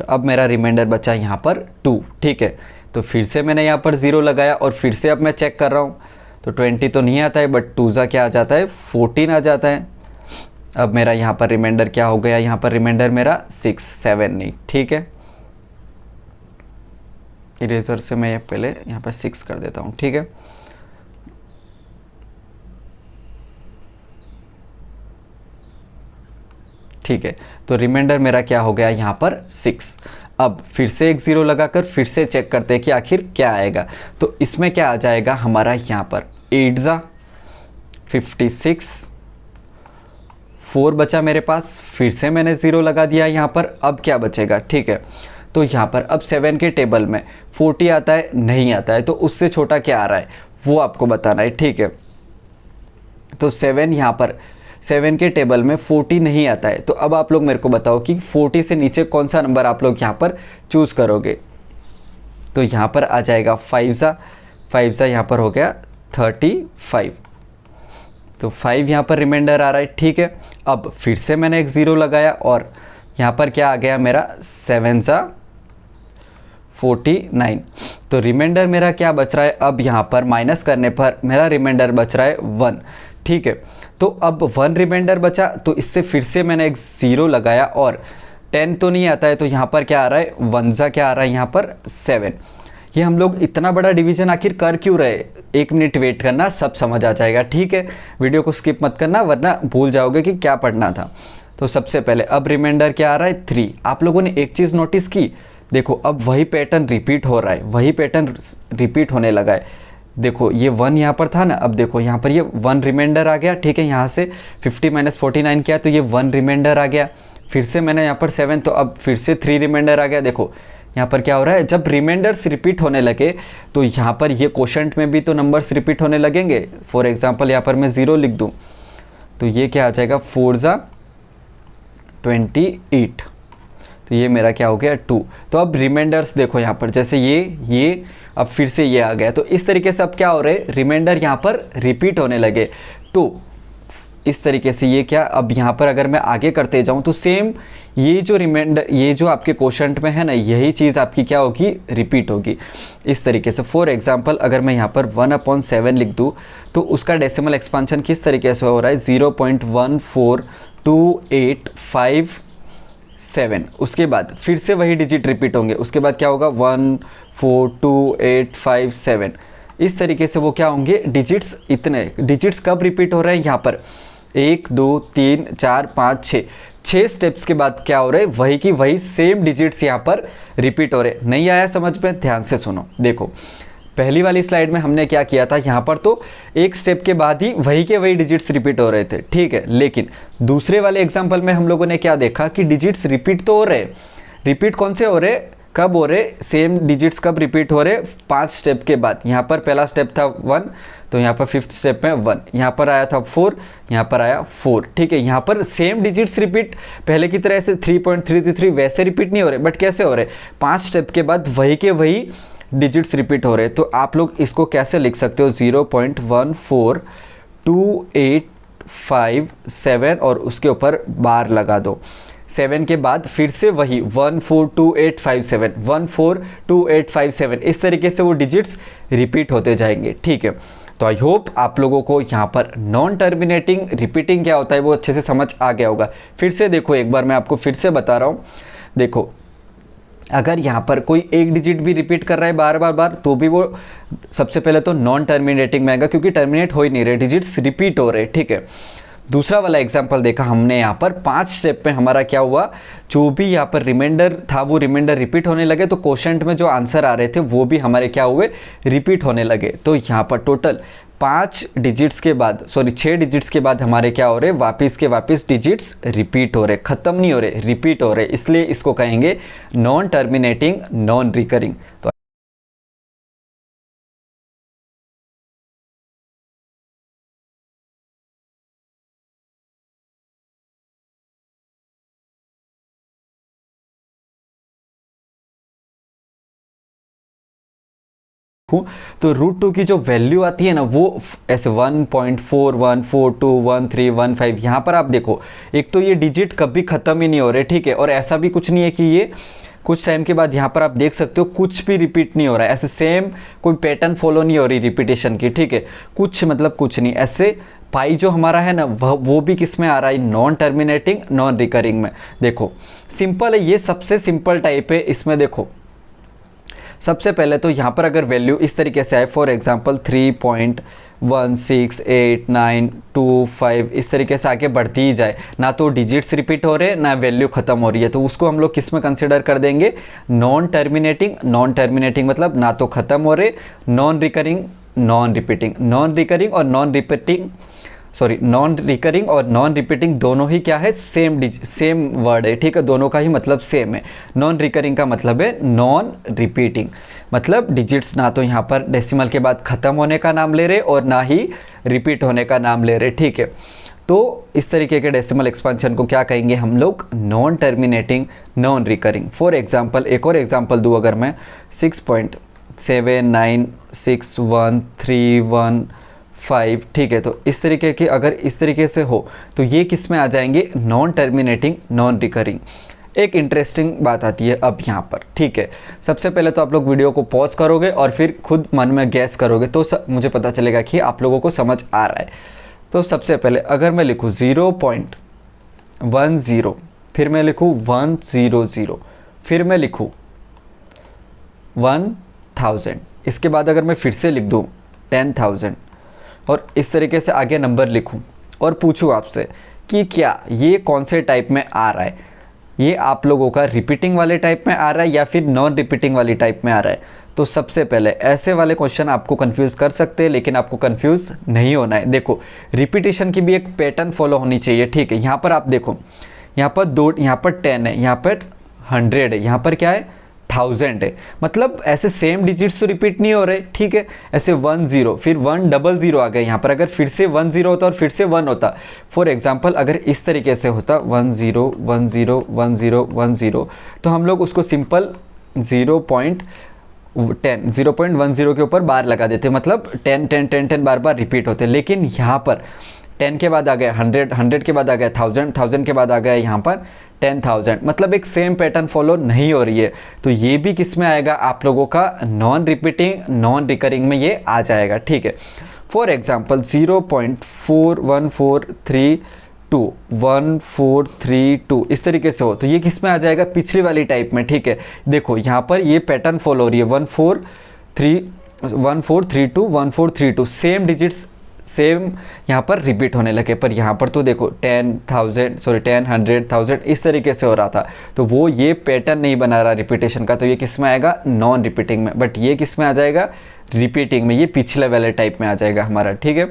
[SPEAKER 1] तो अब मेरा रिमाइंडर बचा यहाँ पर 2, ठीक है। तो फिर से मैंने यहाँ पर 0 लगाया और फिर से अब मैं चेक कर रहा हूँ, तो 20 तो नहीं आता है, बट 2 ज़ा क्या आ जाता है, 14 आ जाता है। अब मेरा यहाँ पर रिमाइंडर क्या हो गया, यहाँ पर रिमाइंडर मेरा 6, 7 नहीं, ठीक है। इरेजर से मैं पहले यहाँ पर 6 कर देता हूँ, ठीक है। ठीक है, तो रिमाइंडर मेरा क्या हो गया यहाँ पर 6। अब फिर से एक 0 लगाकर फिर से चेक करते हैं कि आखिर क्या आएगा। तो इसमें क्या आ जाएगा हमारा यहाँ पर 8 ज़ा 56, 4 बचा मेरे पास, फिर से मैंने 0 लगा दिया यहाँ पर। अब क्या बचेगा, ठीक है। तो यहाँ पर अब 7 के टेबल में 40 आता है, नहीं आता है, तो उससे छोटा क्या आ रहा है वो आपको बताना है, ठीक है। तो 7 यहाँ पर 7 के टेबल में 40 नहीं आता है, तो अब आप लोग मेरे को बताओ कि 40 से नीचे कौन सा नंबर आप लोग यहाँ पर चूज़ करोगे। तो यहाँ पर आ जाएगा 5 ज़ा यहाँ पर हो गया 35, तो 5 यहाँ पर रिमाइंडर आ रहा है, ठीक है। अब फिर से मैंने एक 0 लगाया और यहाँ पर क्या आ गया मेरा 7 ज़ा 49। तो रिमाइंडर मेरा क्या बच रहा है, अब यहाँ पर माइनस करने पर मेरा रिमाइंडर बच रहा है 1, ठीक है। तो अब 1 रिमाइंडर बचा, तो इससे फिर से मैंने एक 0 लगाया और 10 तो नहीं आता है, तो यहाँ पर क्या आ रहा है 1 ज़ा क्या आ रहा है यहाँ पर 7। ये हम लोग इतना बड़ा डिवीजन आखिर कर क्यों रहे, 1 मिनट वेट करना, सब समझ आ जाएगा, ठीक है। वीडियो को स्किप मत करना वरना भूल जाओगे कि क्या पढ़ना था। तो सबसे पहले अब रिमाइंडर क्या आ रहा है 3। आप लोगों ने एक चीज़ नोटिस की, देखो अब वही पैटर्न रिपीट हो रहा है, वही पैटर्न रिपीट होने लगा है। देखो ये 1 यहाँ पर था ना, अब देखो यहाँ पर ये 1 रिमाइंडर आ गया, ठीक है। यहाँ से 50 - 49 किया तो ये 1 रिमाइंडर आ गया। फिर से मैंने यहाँ पर 7, तो अब फिर से 3 रिमाइंडर आ गया। देखो यहाँ पर क्या हो रहा है, जब रिमाइंडर्स रिपीट होने लगे तो यहाँ पर ये क्वोशंट में भी तो नंबर्स रिपीट होने लगेंगे। फॉर एग्जांपल यहाँ पर मैं 0 लिख दूँ तो ये क्या आ जाएगा 4 ज़ा 28, तो ये मेरा क्या हो गया 2। तो अब रिमाइंडर्स देखो यहाँ पर जैसे ये अब फिर से ये आ गया, तो इस तरीके से अब क्या हो रहा है, रिमाइंडर यहाँ पर रिपीट होने लगे। तो इस तरीके से ये क्या, अब यहाँ पर अगर मैं आगे करते जाऊँ तो सेम ये जो रिमाइंडर, ये जो आपके क्वोशंट में है ना, यही चीज़ आपकी क्या होगी, रिपीट होगी इस तरीके से। फॉर एग्जांपल अगर मैं यहाँ पर 1/7 लिख दूँ तो उसका डेसिमल एक्सपांशन किस तरीके से हो रहा है, 0.14285 उसके बाद फिर से वही डिजिट रिपीट होंगे, उसके बाद क्या होगा 14285 इस तरीके से वो क्या होंगे डिजिट्स। इतने डिजिट्स कब रिपीट हो रहे हैं, यहाँ पर 1 2 3 4 5 6 स्टेप्स के बाद क्या हो रहा है, वही की वही सेम डिजिट्स यहाँ पर रिपीट हो रहे। नहीं आया समझ में, ध्यान से सुनो। देखो पहली वाली स्लाइड में हमने क्या किया था, यहाँ पर तो एक स्टेप के बाद ही वही के वही डिजिट्स रिपीट हो रहे थे, ठीक है। लेकिन दूसरे वाले एग्जाम्पल में हम लोगों ने क्या देखा कि डिजिट्स रिपीट तो हो रहे, रिपीट कौन से हो रहे, कब हो रहे, सेम डिजिट्स कब रिपीट हो रहे, 5 स्टेप के बाद। यहाँ पर पहला स्टेप था 1, तो यहाँ पर 5th स्टेप में 1, यहाँ पर आया था 4, यहाँ पर आया 4, ठीक है। यहाँ पर सेम डिजिट्स रिपीट पहले की तरह से 3.333 वैसे रिपीट नहीं हो रहे, बट कैसे हो रहे, 5 स्टेप के बाद वही के वही डिजिट्स रिपीट हो रहे। तो आप लोग इसको कैसे लिख सकते हो, 0.14285 और उसके ऊपर बार लगा दो। 7 के बाद फिर से वही 14285 14285 इस तरीके से वो डिजिट्स रिपीट होते जाएंगे, ठीक है। तो आई होप आप लोगों को यहाँ पर नॉन टर्मिनेटिंग रिपीटिंग क्या होता है वो अच्छे से समझ आ गया होगा। फिर से देखो एक बार मैं आपको फिर से बता रहा हूँ। देखो अगर यहाँ पर कोई एक डिजिट भी रिपीट कर रहा है बार बार तो भी वो सबसे पहले तो नॉन टर्मिनेटिंग में आएगा, क्योंकि टर्मिनेट हो ही नहीं रहे, डिजिट्स रिपीट हो रहे, ठीक है। दूसरा वाला एग्जाम्पल देखा हमने, यहाँ पर 5 स्टेप में हमारा क्या हुआ, जो भी यहाँ पर रिमाइंडर था वो रिमाइंडर रिपीट होने लगे, तो क्वोशंट में जो आंसर आ रहे थे वो भी हमारे क्या हुए, रिपीट होने लगे। तो यहाँ पर टोटल 5 डिजिट्स के बाद 6 डिजिट्स के बाद हमारे क्या हो रहे, वापस के वापस डिजिट्स रिपीट हो रहे, ख़त्म नहीं हो रहे, रिपीट हो रहे, इसलिए इसको कहेंगे नॉन टर्मिनेटिंग नॉन रिकरिंग। तो तो √2 की जो वैल्यू आती है ना वो ऐसे 1.41421315 यहाँ पर आप देखो, एक तो ये डिजिट कभी ख़त्म ही नहीं हो रहे, ठीक है। और ऐसा भी कुछ नहीं है कि ये कुछ टाइम के बाद यहाँ पर आप देख सकते हो कुछ भी रिपीट नहीं हो रहा है, ऐसे सेम कोई पैटर्न फॉलो नहीं हो रही रिपीटेशन की, ठीक है, कुछ मतलब कुछ नहीं। ऐसे पाई जो हमारा है ना वो भी किस में आ रहा है, नॉन टर्मिनेटिंग नॉन रिकरिंग में। देखो सिंपल है, ये सबसे सिंपल टाइप है। इसमें देखो सबसे पहले तो यहाँ पर अगर वैल्यू इस तरीके से आए, फॉर एग्जांपल 3.16892 इस तरीके से आगे बढ़ती ही जाए, ना तो डिजिट्स रिपीट हो रहे ना वैल्यू ख़त्म हो रही है, तो उसको हम लोग किस में कंसिडर कर देंगे, नॉन टर्मिनेटिंग। नॉन टर्मिनेटिंग मतलब ना तो ख़त्म हो रहे, non recurring non repeating. Non recurring और non repeating, sorry, non recurring और नॉन रिपीटिंग दोनों ही क्या है, सेम वर्ड है, ठीक है, दोनों का ही मतलब सेम है। नॉन रिकरिंग का मतलब है नॉन रिपीटिंग, मतलब डिजिट्स ना तो यहाँ पर डेसिमल के बाद ख़त्म होने का नाम ले रहे और ना ही रिपीट होने का नाम ले रहे, ठीक है। तो इस तरीके के डेसिमल एक्सपेंशन को क्या कहेंगे हम लोग, non terminating non recurring. For example एक और एग्जांपल दूँ अगर मैं, 6.7961315, ठीक है, तो इस तरीके की अगर इस तरीके से हो तो ये किस में आ जाएंगे, नॉन टर्मिनेटिंग नॉन रिकरिंग। एक इंटरेस्टिंग बात आती है अब यहाँ पर, ठीक है। सबसे पहले तो आप लोग वीडियो को पॉज करोगे और फिर खुद मन में गैस करोगे तो मुझे पता चलेगा कि आप लोगों को समझ आ रहा है। तो सबसे पहले अगर मैं लिखूँ 0.10, फिर मैं लिखूँ 100, फिर मैं लिखूँ 1000, इसके बाद अगर मैं फिर से लिख दूँ 10,000 और इस तरीके से आगे नंबर लिखूं और पूछूं आपसे कि क्या ये कौन से टाइप में आ रहा है, ये आप लोगों का रिपीटिंग वाले टाइप में आ रहा है या फिर नॉन रिपीटिंग वाली टाइप में आ रहा है। तो सबसे पहले ऐसे वाले क्वेश्चन आपको कंफ्यूज कर सकते हैं, लेकिन आपको कंफ्यूज नहीं होना है। देखो रिपीटिशन की भी एक पैटर्न फॉलो होनी चाहिए, ठीक है। यहाँ पर आप देखो, यहाँ पर 2, यहाँ पर 10 है, यहाँ पर 100 है, यहाँ पर क्या है 1000 है, मतलब ऐसे सेम डिजिट्स तो रिपीट नहीं हो रहे, ठीक है। ऐसे 10 फिर 100 आ गए यहाँ पर, अगर फिर से 10 होता और फिर से 1 होता, फॉर एग्जांपल अगर इस तरीके से होता 10101010, तो हम लोग उसको सिंपल 0.10 के ऊपर बार लगा देते, मतलब 10 बार बार रिपीट होते। लेकिन यहाँ पर 10 के बाद आ गया 100, 100 के बाद आ गया 1000, 1000 के बाद आ गया यहाँ पर 10,000, मतलब एक सेम पैटर्न फॉलो नहीं हो रही है। तो ये भी किस में आएगा, आप लोगों का नॉन रिपीटिंग नॉन रिकरिंग में ये आ जाएगा, ठीक है। फॉर एग्जांपल 0.41432 इस तरीके से हो तो ये किस में आ जाएगा, पिछली वाली टाइप में, ठीक है। देखो यहाँ पर ये पैटर्न फॉलो हो रही है, 1432 सेम डिजिट्स सेम यहाँ पर रिपीट होने लगे, पर यहाँ पर तो देखो 10,000 सॉरी 10, 100,000 इस तरीके से हो रहा था, तो वो ये पैटर्न नहीं बना रहा रिपीटेशन का, तो ये किस में आएगा, नॉन रिपीटिंग में। बट ये किस में आ जाएगा, रिपीटिंग में, ये पिछले वाले टाइप में आ जाएगा हमारा, ठीक है।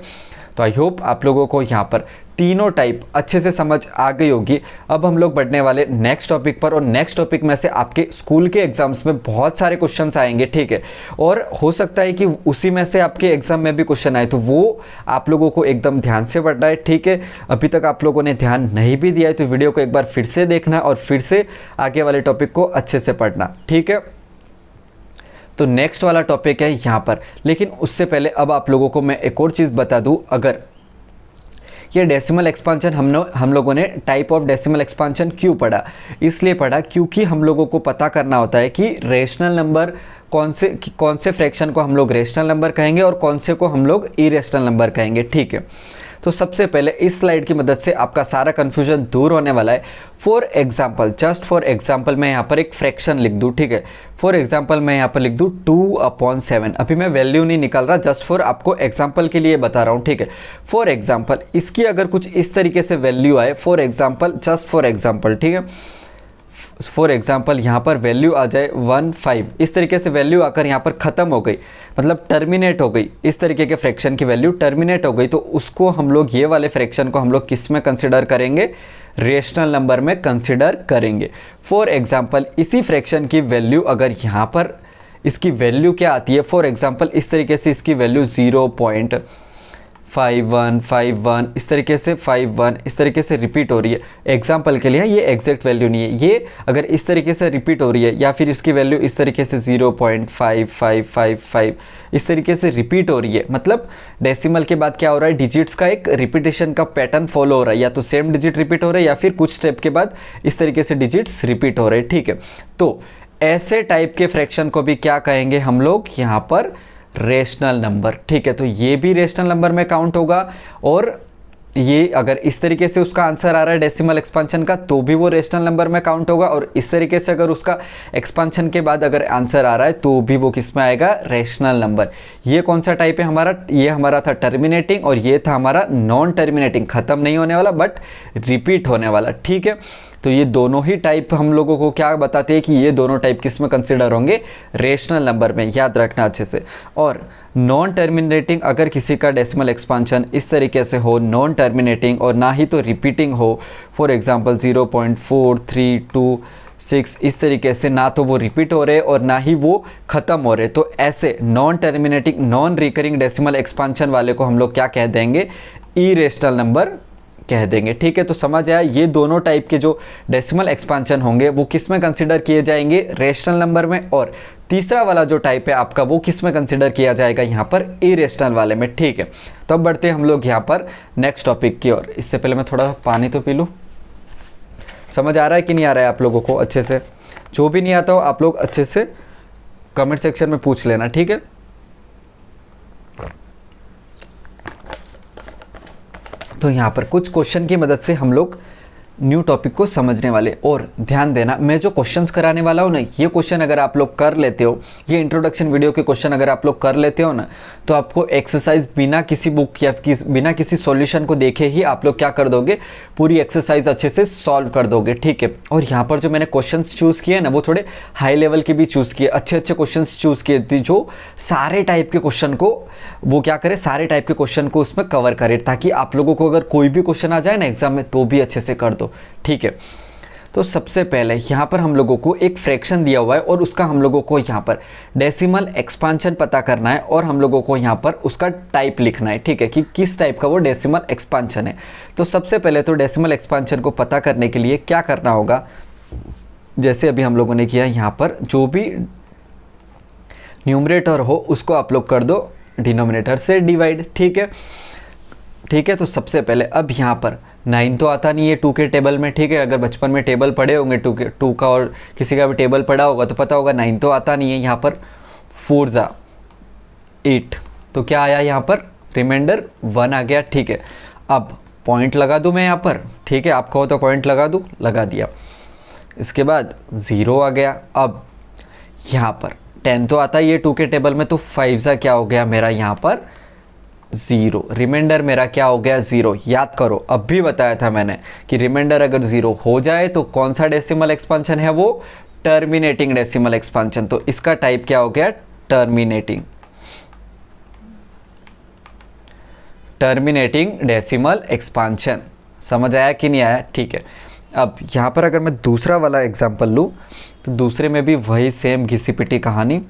[SPEAKER 1] तो आई होप आप लोगों को यहाँ पर तीनों टाइप अच्छे से समझ आ गई होगी। अब हम लोग बढ़ने वाले नेक्स्ट टॉपिक पर, और नेक्स्ट टॉपिक में से आपके स्कूल के एग्जाम्स में बहुत सारे क्वेश्चंस आएंगे, ठीक है। और हो सकता है कि उसी में से आपके एग्जाम में भी क्वेश्चन आए, तो वो आप लोगों को एकदम ध्यान से पढ़ना है, ठीक है। अभी तक आप लोगों ने ध्यान नहीं भी दिया है तो वीडियो को एक बार फिर से देखना और फिर से आगे वाले टॉपिक को अच्छे से पढ़ना, ठीक है। तो नेक्स्ट वाला टॉपिक है यहाँ पर, लेकिन उससे पहले अब आप लोगों को मैं एक और चीज़ बता दूँ। अगर ये डेसिमल एक्सपांशन हम लोगों ने टाइप ऑफ डेसिमल एक्सपांशन क्यों पढ़ा, इसलिए पढ़ा क्योंकि हम लोगों को पता करना होता है कि रेशनल नंबर कौन से फ्रैक्शन को हम लोग रेशनल नंबर कहेंगे और कौन से को हम लोग इरेशनल नंबर कहेंगे, ठीक है। तो सबसे पहले इस स्लाइड की मदद से आपका सारा कन्फ्यूजन दूर होने वाला है। For example, just for example मैं यहाँ पर एक फ्रैक्शन लिख दूँ, ठीक है। फॉर एग्जाम्पल मैं यहाँ पर लिख दूँ 2/7। अभी मैं वैल्यू नहीं निकाल रहा, जस्ट फॉर आपको एग्जाम्पल के लिए बता रहा हूँ, ठीक है। फॉर एग्जाम्पल इसकी अगर कुछ इस तरीके से वैल्यू आए, for example just for example, ठीक है। फॉर एग्जाम्पल यहाँ पर वैल्यू आ जाए 1/5, इस तरीके से वैल्यू आकर यहाँ पर ख़त्म हो गई, मतलब टर्मिनेट हो गई, इस तरीके के फ्रैक्शन की वैल्यू टर्मिनेट हो गई, तो उसको हम लोग ये वाले फ्रैक्शन को हम लोग किस में कंसिडर करेंगे, रेशनल नंबर में कंसिडर करेंगे। फॉर एग्जाम्पल इसी फ्रैक्शन की वैल्यू अगर यहाँ पर इसकी वैल्यू क्या आती है, फॉर एग्जाम्पल इस तरीके से इसकी वैल्यू 5 1 5 1 इस तरीके से 5 1 इस तरीके से रिपीट हो रही है। एग्जाम्पल के लिए ये एग्जैक्ट वैल्यू नहीं है, ये अगर इस तरीके से रिपीट हो रही है या फिर इसकी वैल्यू इस तरीके से 0.5555 इस तरीके से रिपीट हो रही है, मतलब डेसिमल के बाद क्या हो रहा है, डिजिट्स का एक रिपीटेशन का पैटर्न फॉलो हो रहा है, या तो सेम डिजिट रिपीट हो रहा है या फिर कुछ स्टेप के बाद इस तरीके से डिजिट्स रिपीट हो रहे हैं। ठीक है, तो ऐसे टाइप के फ्रैक्शन को भी क्या कहेंगे हम लोग यहाँ पर, रेशनल नंबर। ठीक है, तो ये भी रेशनल नंबर में काउंट होगा, और ये अगर इस तरीके से उसका आंसर आ रहा है डेसिमल एक्सपांशन का तो भी वो रेशनल नंबर में काउंट होगा, और इस तरीके से अगर उसका एक्सपांशन के बाद अगर आंसर आ रहा है तो भी वो किस में आएगा, रेशनल नंबर। ये कौन सा टाइप है हमारा, ये हमारा था टर्मिनेटिंग, और ये था हमारा नॉन टर्मिनेटिंग, खत्म नहीं होने वाला बट रिपीट होने वाला। ठीक है, तो ये दोनों ही टाइप हम लोगों को क्या बताते हैं कि ये दोनों टाइप किस में कंसिडर होंगे, रेशनल नंबर में, याद रखना अच्छे से। और नॉन टर्मिनेटिंग अगर किसी का डेसिमल एक्सपांशन इस तरीके से हो, नॉन टर्मिनेटिंग और ना ही तो रिपीटिंग हो, फॉर एग्जांपल 0.4326 इस तरीके से, ना तो वो रिपीट हो रहे और ना ही वो ख़त्म हो रहे, तो ऐसे non terminating non recurring decimal expansion वाले को हम लोग क्या कह देंगे, इरेशनल नंबर कह देंगे। ठीक है, तो समझ आया, ये दोनों टाइप के जो डेसिमल एक्सपांशन होंगे वो किस में कंसिडर किए जाएंगे, रेशनल नंबर में, और तीसरा वाला जो टाइप है आपका वो किस में कंसिडर किया जाएगा, यहाँ पर इरेशनल वाले में। ठीक है, तो अब बढ़ते हैं हम लोग यहाँ पर नेक्स्ट टॉपिक की ओर। इससे पहले मैं थोड़ा पानी तो पी लूँ। समझ आ रहा है कि नहीं आ रहा है आप लोगों को अच्छे से? जो भी नहीं आता हो आप लोग अच्छे से कमेंट सेक्शन में पूछ लेना। ठीक है, तो यहाँ पर कुछ क्वेश्चन की मदद से हम लोग न्यू टॉपिक को समझने वाले। और ध्यान देना, मैं जो क्वेश्चंस कराने वाला हूँ ना, ये क्वेश्चन अगर आप लोग कर लेते हो, ये इंट्रोडक्शन वीडियो के क्वेश्चन अगर आप लोग कर लेते हो ना, तो आपको एक्सरसाइज बिना किसी बुक या बिना किसी सॉल्यूशन को देखे ही आप लोग क्या कर दोगे, पूरी एक्सरसाइज अच्छे से सॉल्व कर दोगे। ठीक है, और यहाँ पर जो मैंने क्वेश्चन चूज़ किए ना, वो थोड़े हाई लेवल के भी चूज़ किए, अच्छे अच्छे क्वेश्चन चूज़ किए थे, जो सारे टाइप के क्वेश्चन को वो क्या करे, सारे टाइप के क्वेश्चन को उसमें कवर करे, ताकि आप लोगों को अगर कोई भी क्वेश्चन आ जाए ना एग्जाम में तो भी अच्छे से कर दो। ठीक है, तो सबसे पहले यहाँ पर हम लोगों को एक फ्रैक्शन दिया हुआ है और उसका हम लोगों को यहाँ पर डेसिमल एक्सपांशन पता करना है, और हम लोगों को यहाँ पर उसका टाइप लिखना है। ठीक है, कि किस टाइप का वो डेसिमल एक्सपांशन है। तो सबसे पहले तो डेसिमल एक्सपांशन को पता करने के लिए क्या करना होगा, जैसे अभी हम लोगों ने किया, यहाँ पर जो भी न्यूमरेटर हो उसको आप लोग कर दो डिनोमिनेटर से डिवाइड। ठीक है, ठीक है, तो सबसे पहले अब यहाँ पर 9 तो आता नहीं है 2 के टेबल में। ठीक है, अगर बचपन में टेबल पढ़े होंगे 2 का, और किसी का भी टेबल पढ़ा होगा तो पता होगा 9 तो आता नहीं है। यहाँ पर 4 × 8, तो क्या आया यहाँ पर, रिमाइंडर 1 आ गया। ठीक है, अब पॉइंट लगा दूँ मैं यहाँ पर। ठीक है, आप कहो तो पॉइंट लगा दूँ, लगा दिया। इसके बाद 0 आ गया। अब यहाँ पर 10 तो आता ही है 2 के टेबल में, तो 5 × क्या हो गया मेरा यहाँ पर 0, रिमाइंडर मेरा क्या हो गया 0। याद करो, अब भी बताया था मैंने कि रिमाइंडर अगर 0 हो जाए तो कौन सा डेसिमल एक्सपांशन है, वो टर्मिनेटिंग डेसिमल एक्सपांशन। तो इसका टाइप क्या हो गया, टर्मिनेटिंग डेसिमल एक्सपांशन। समझ आया कि नहीं आया? ठीक है, अब यहाँ पर अगर मैं दूसरा वाला एग्जांपल लूँ तो दूसरे में भी वही सेम घिसी पिटी कहानी,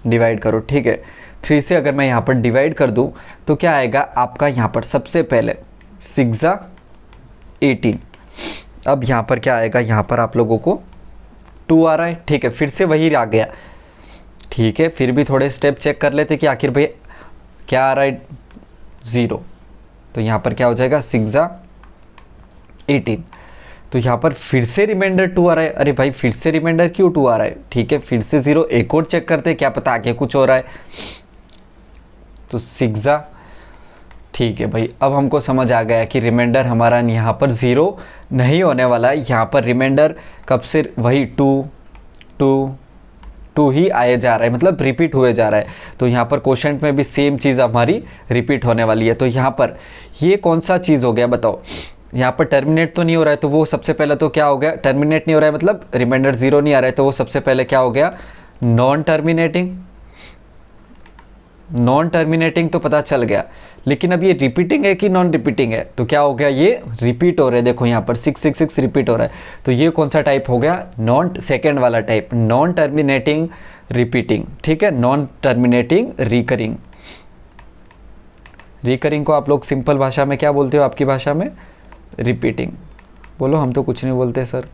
[SPEAKER 1] डिवाइड करो। ठीक है, 3 से अगर मैं यहाँ पर डिवाइड कर दूँ तो क्या आएगा आपका, यहाँ पर सबसे पहले 6 × 18। अब यहाँ पर क्या आएगा, यहाँ पर आप लोगों को 2 आ रहा है। ठीक है, फिर से वही आ गया। ठीक है, फिर भी थोड़े स्टेप चेक कर लेते कि आखिर भाई क्या आ रहा है, 0। तो यहाँ पर क्या हो जाएगा 6 × 18। तो यहाँ पर फिर से रिमाइंडर 2 आ रहा है। अरे भाई फिर से रिमाइंडर क्यों 2 आ रहा है? ठीक है, फिर से 0, एक और चेक करते हैं, क्या पता आगे कुछ हो रहा है। तो 6 × ठीक है भाई, अब हमको समझ आ गया कि रिमाइंडर हमारा यहाँ पर 0 नहीं होने वाला है। यहाँ पर रिमाइंडर कब से वही 2 ही आए जा रहा है, मतलब रिपीट हुए जा रहा है। तो यहाँ पर क्वोशंट में भी सेम चीज़ हमारी रिपीट होने वाली है। तो यहाँ पर ये कौन सा चीज़ हो गया बताओ, यहाँ पर टर्मिनेट तो नहीं हो रहा है, तो वो सबसे पहले तो क्या हो गया, टर्मिनेट नहीं हो रहा है मतलब रिमाइंडर 0 नहीं आ रहा है, तो वो सबसे पहले क्या हो गया, नॉन टर्मिनेटिंग तो पता चल गया। लेकिन अब ये रिपीटिंग है कि नॉन रिपीटिंग है, तो क्या हो गया, ये रिपीट हो रहा है। देखो यहाँ पर 666 रिपीट हो रहा है, तो ये कौन सा टाइप हो गया, सेकेंड वाला टाइप, नॉन टर्मिनेटिंग रिपीटिंग। ठीक है, नॉन टर्मिनेटिंग रिकरिंग। रिकरिंग को आप लोग सिंपल भाषा में क्या बोलते हो, आपकी भाषा में रिपीटिंग। बोलो, हम तो कुछ नहीं बोलते सर,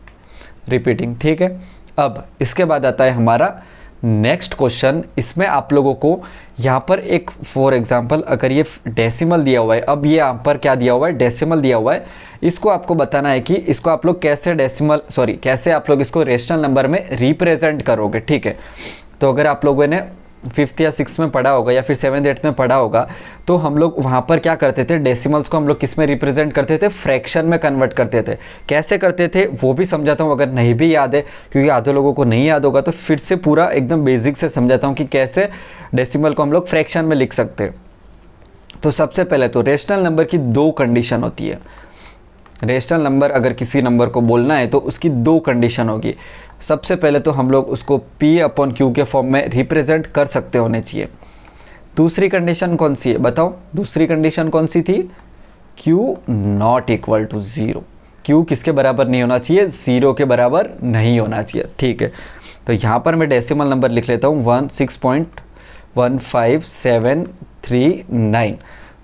[SPEAKER 1] रिपीटिंग। ठीक है, अब इसके बाद आता है हमारा नेक्स्ट क्वेश्चन। इसमें आप लोगों को यहाँ पर एक फॉर एग्जांपल अगर ये डेसिमल दिया हुआ है, अब ये यहाँ पर क्या दिया हुआ है, डेसिमल दिया हुआ है, इसको आपको बताना है कि इसको आप लोग कैसे आप लोग इसको रेशनल नंबर में रिप्रेजेंट करोगे। ठीक है, तो अगर आप लोगों ने 5th या 6th में पढ़ा होगा या फिर 7th 8th में पढ़ा होगा, तो हम लोग वहाँ पर क्या करते थे, डेसिमल्स को हम लोग किस में रिप्रेजेंट करते थे, फ्रैक्शन में कन्वर्ट करते थे। कैसे करते थे वो भी समझाता हूँ, अगर नहीं भी याद है, क्योंकि आधे लोगों को नहीं याद होगा, तो फिर से पूरा एकदम बेसिक से समझाता हूँ कि कैसे डेसिमल को हम लोग फ्रैक्शन में लिख सकते हैं। तो सबसे पहले तो रेशनल नंबर की 2 कंडीशन होती है। रेशनल नंबर अगर किसी नंबर को बोलना है तो उसकी 2 कंडीशन होगी। सबसे पहले तो हम लोग उसको P/Q के फॉर्म में रिप्रेजेंट कर सकते होने चाहिए। दूसरी कंडीशन कौन सी है बताओ, दूसरी कंडीशन कौन सी थी, Q not equal to 0। Q किसके बराबर नहीं होना चाहिए, 0 के बराबर नहीं होना चाहिए। ठीक है, तो यहाँ पर मैं डेसिमल नंबर लिख लेता हूँ 16.15739।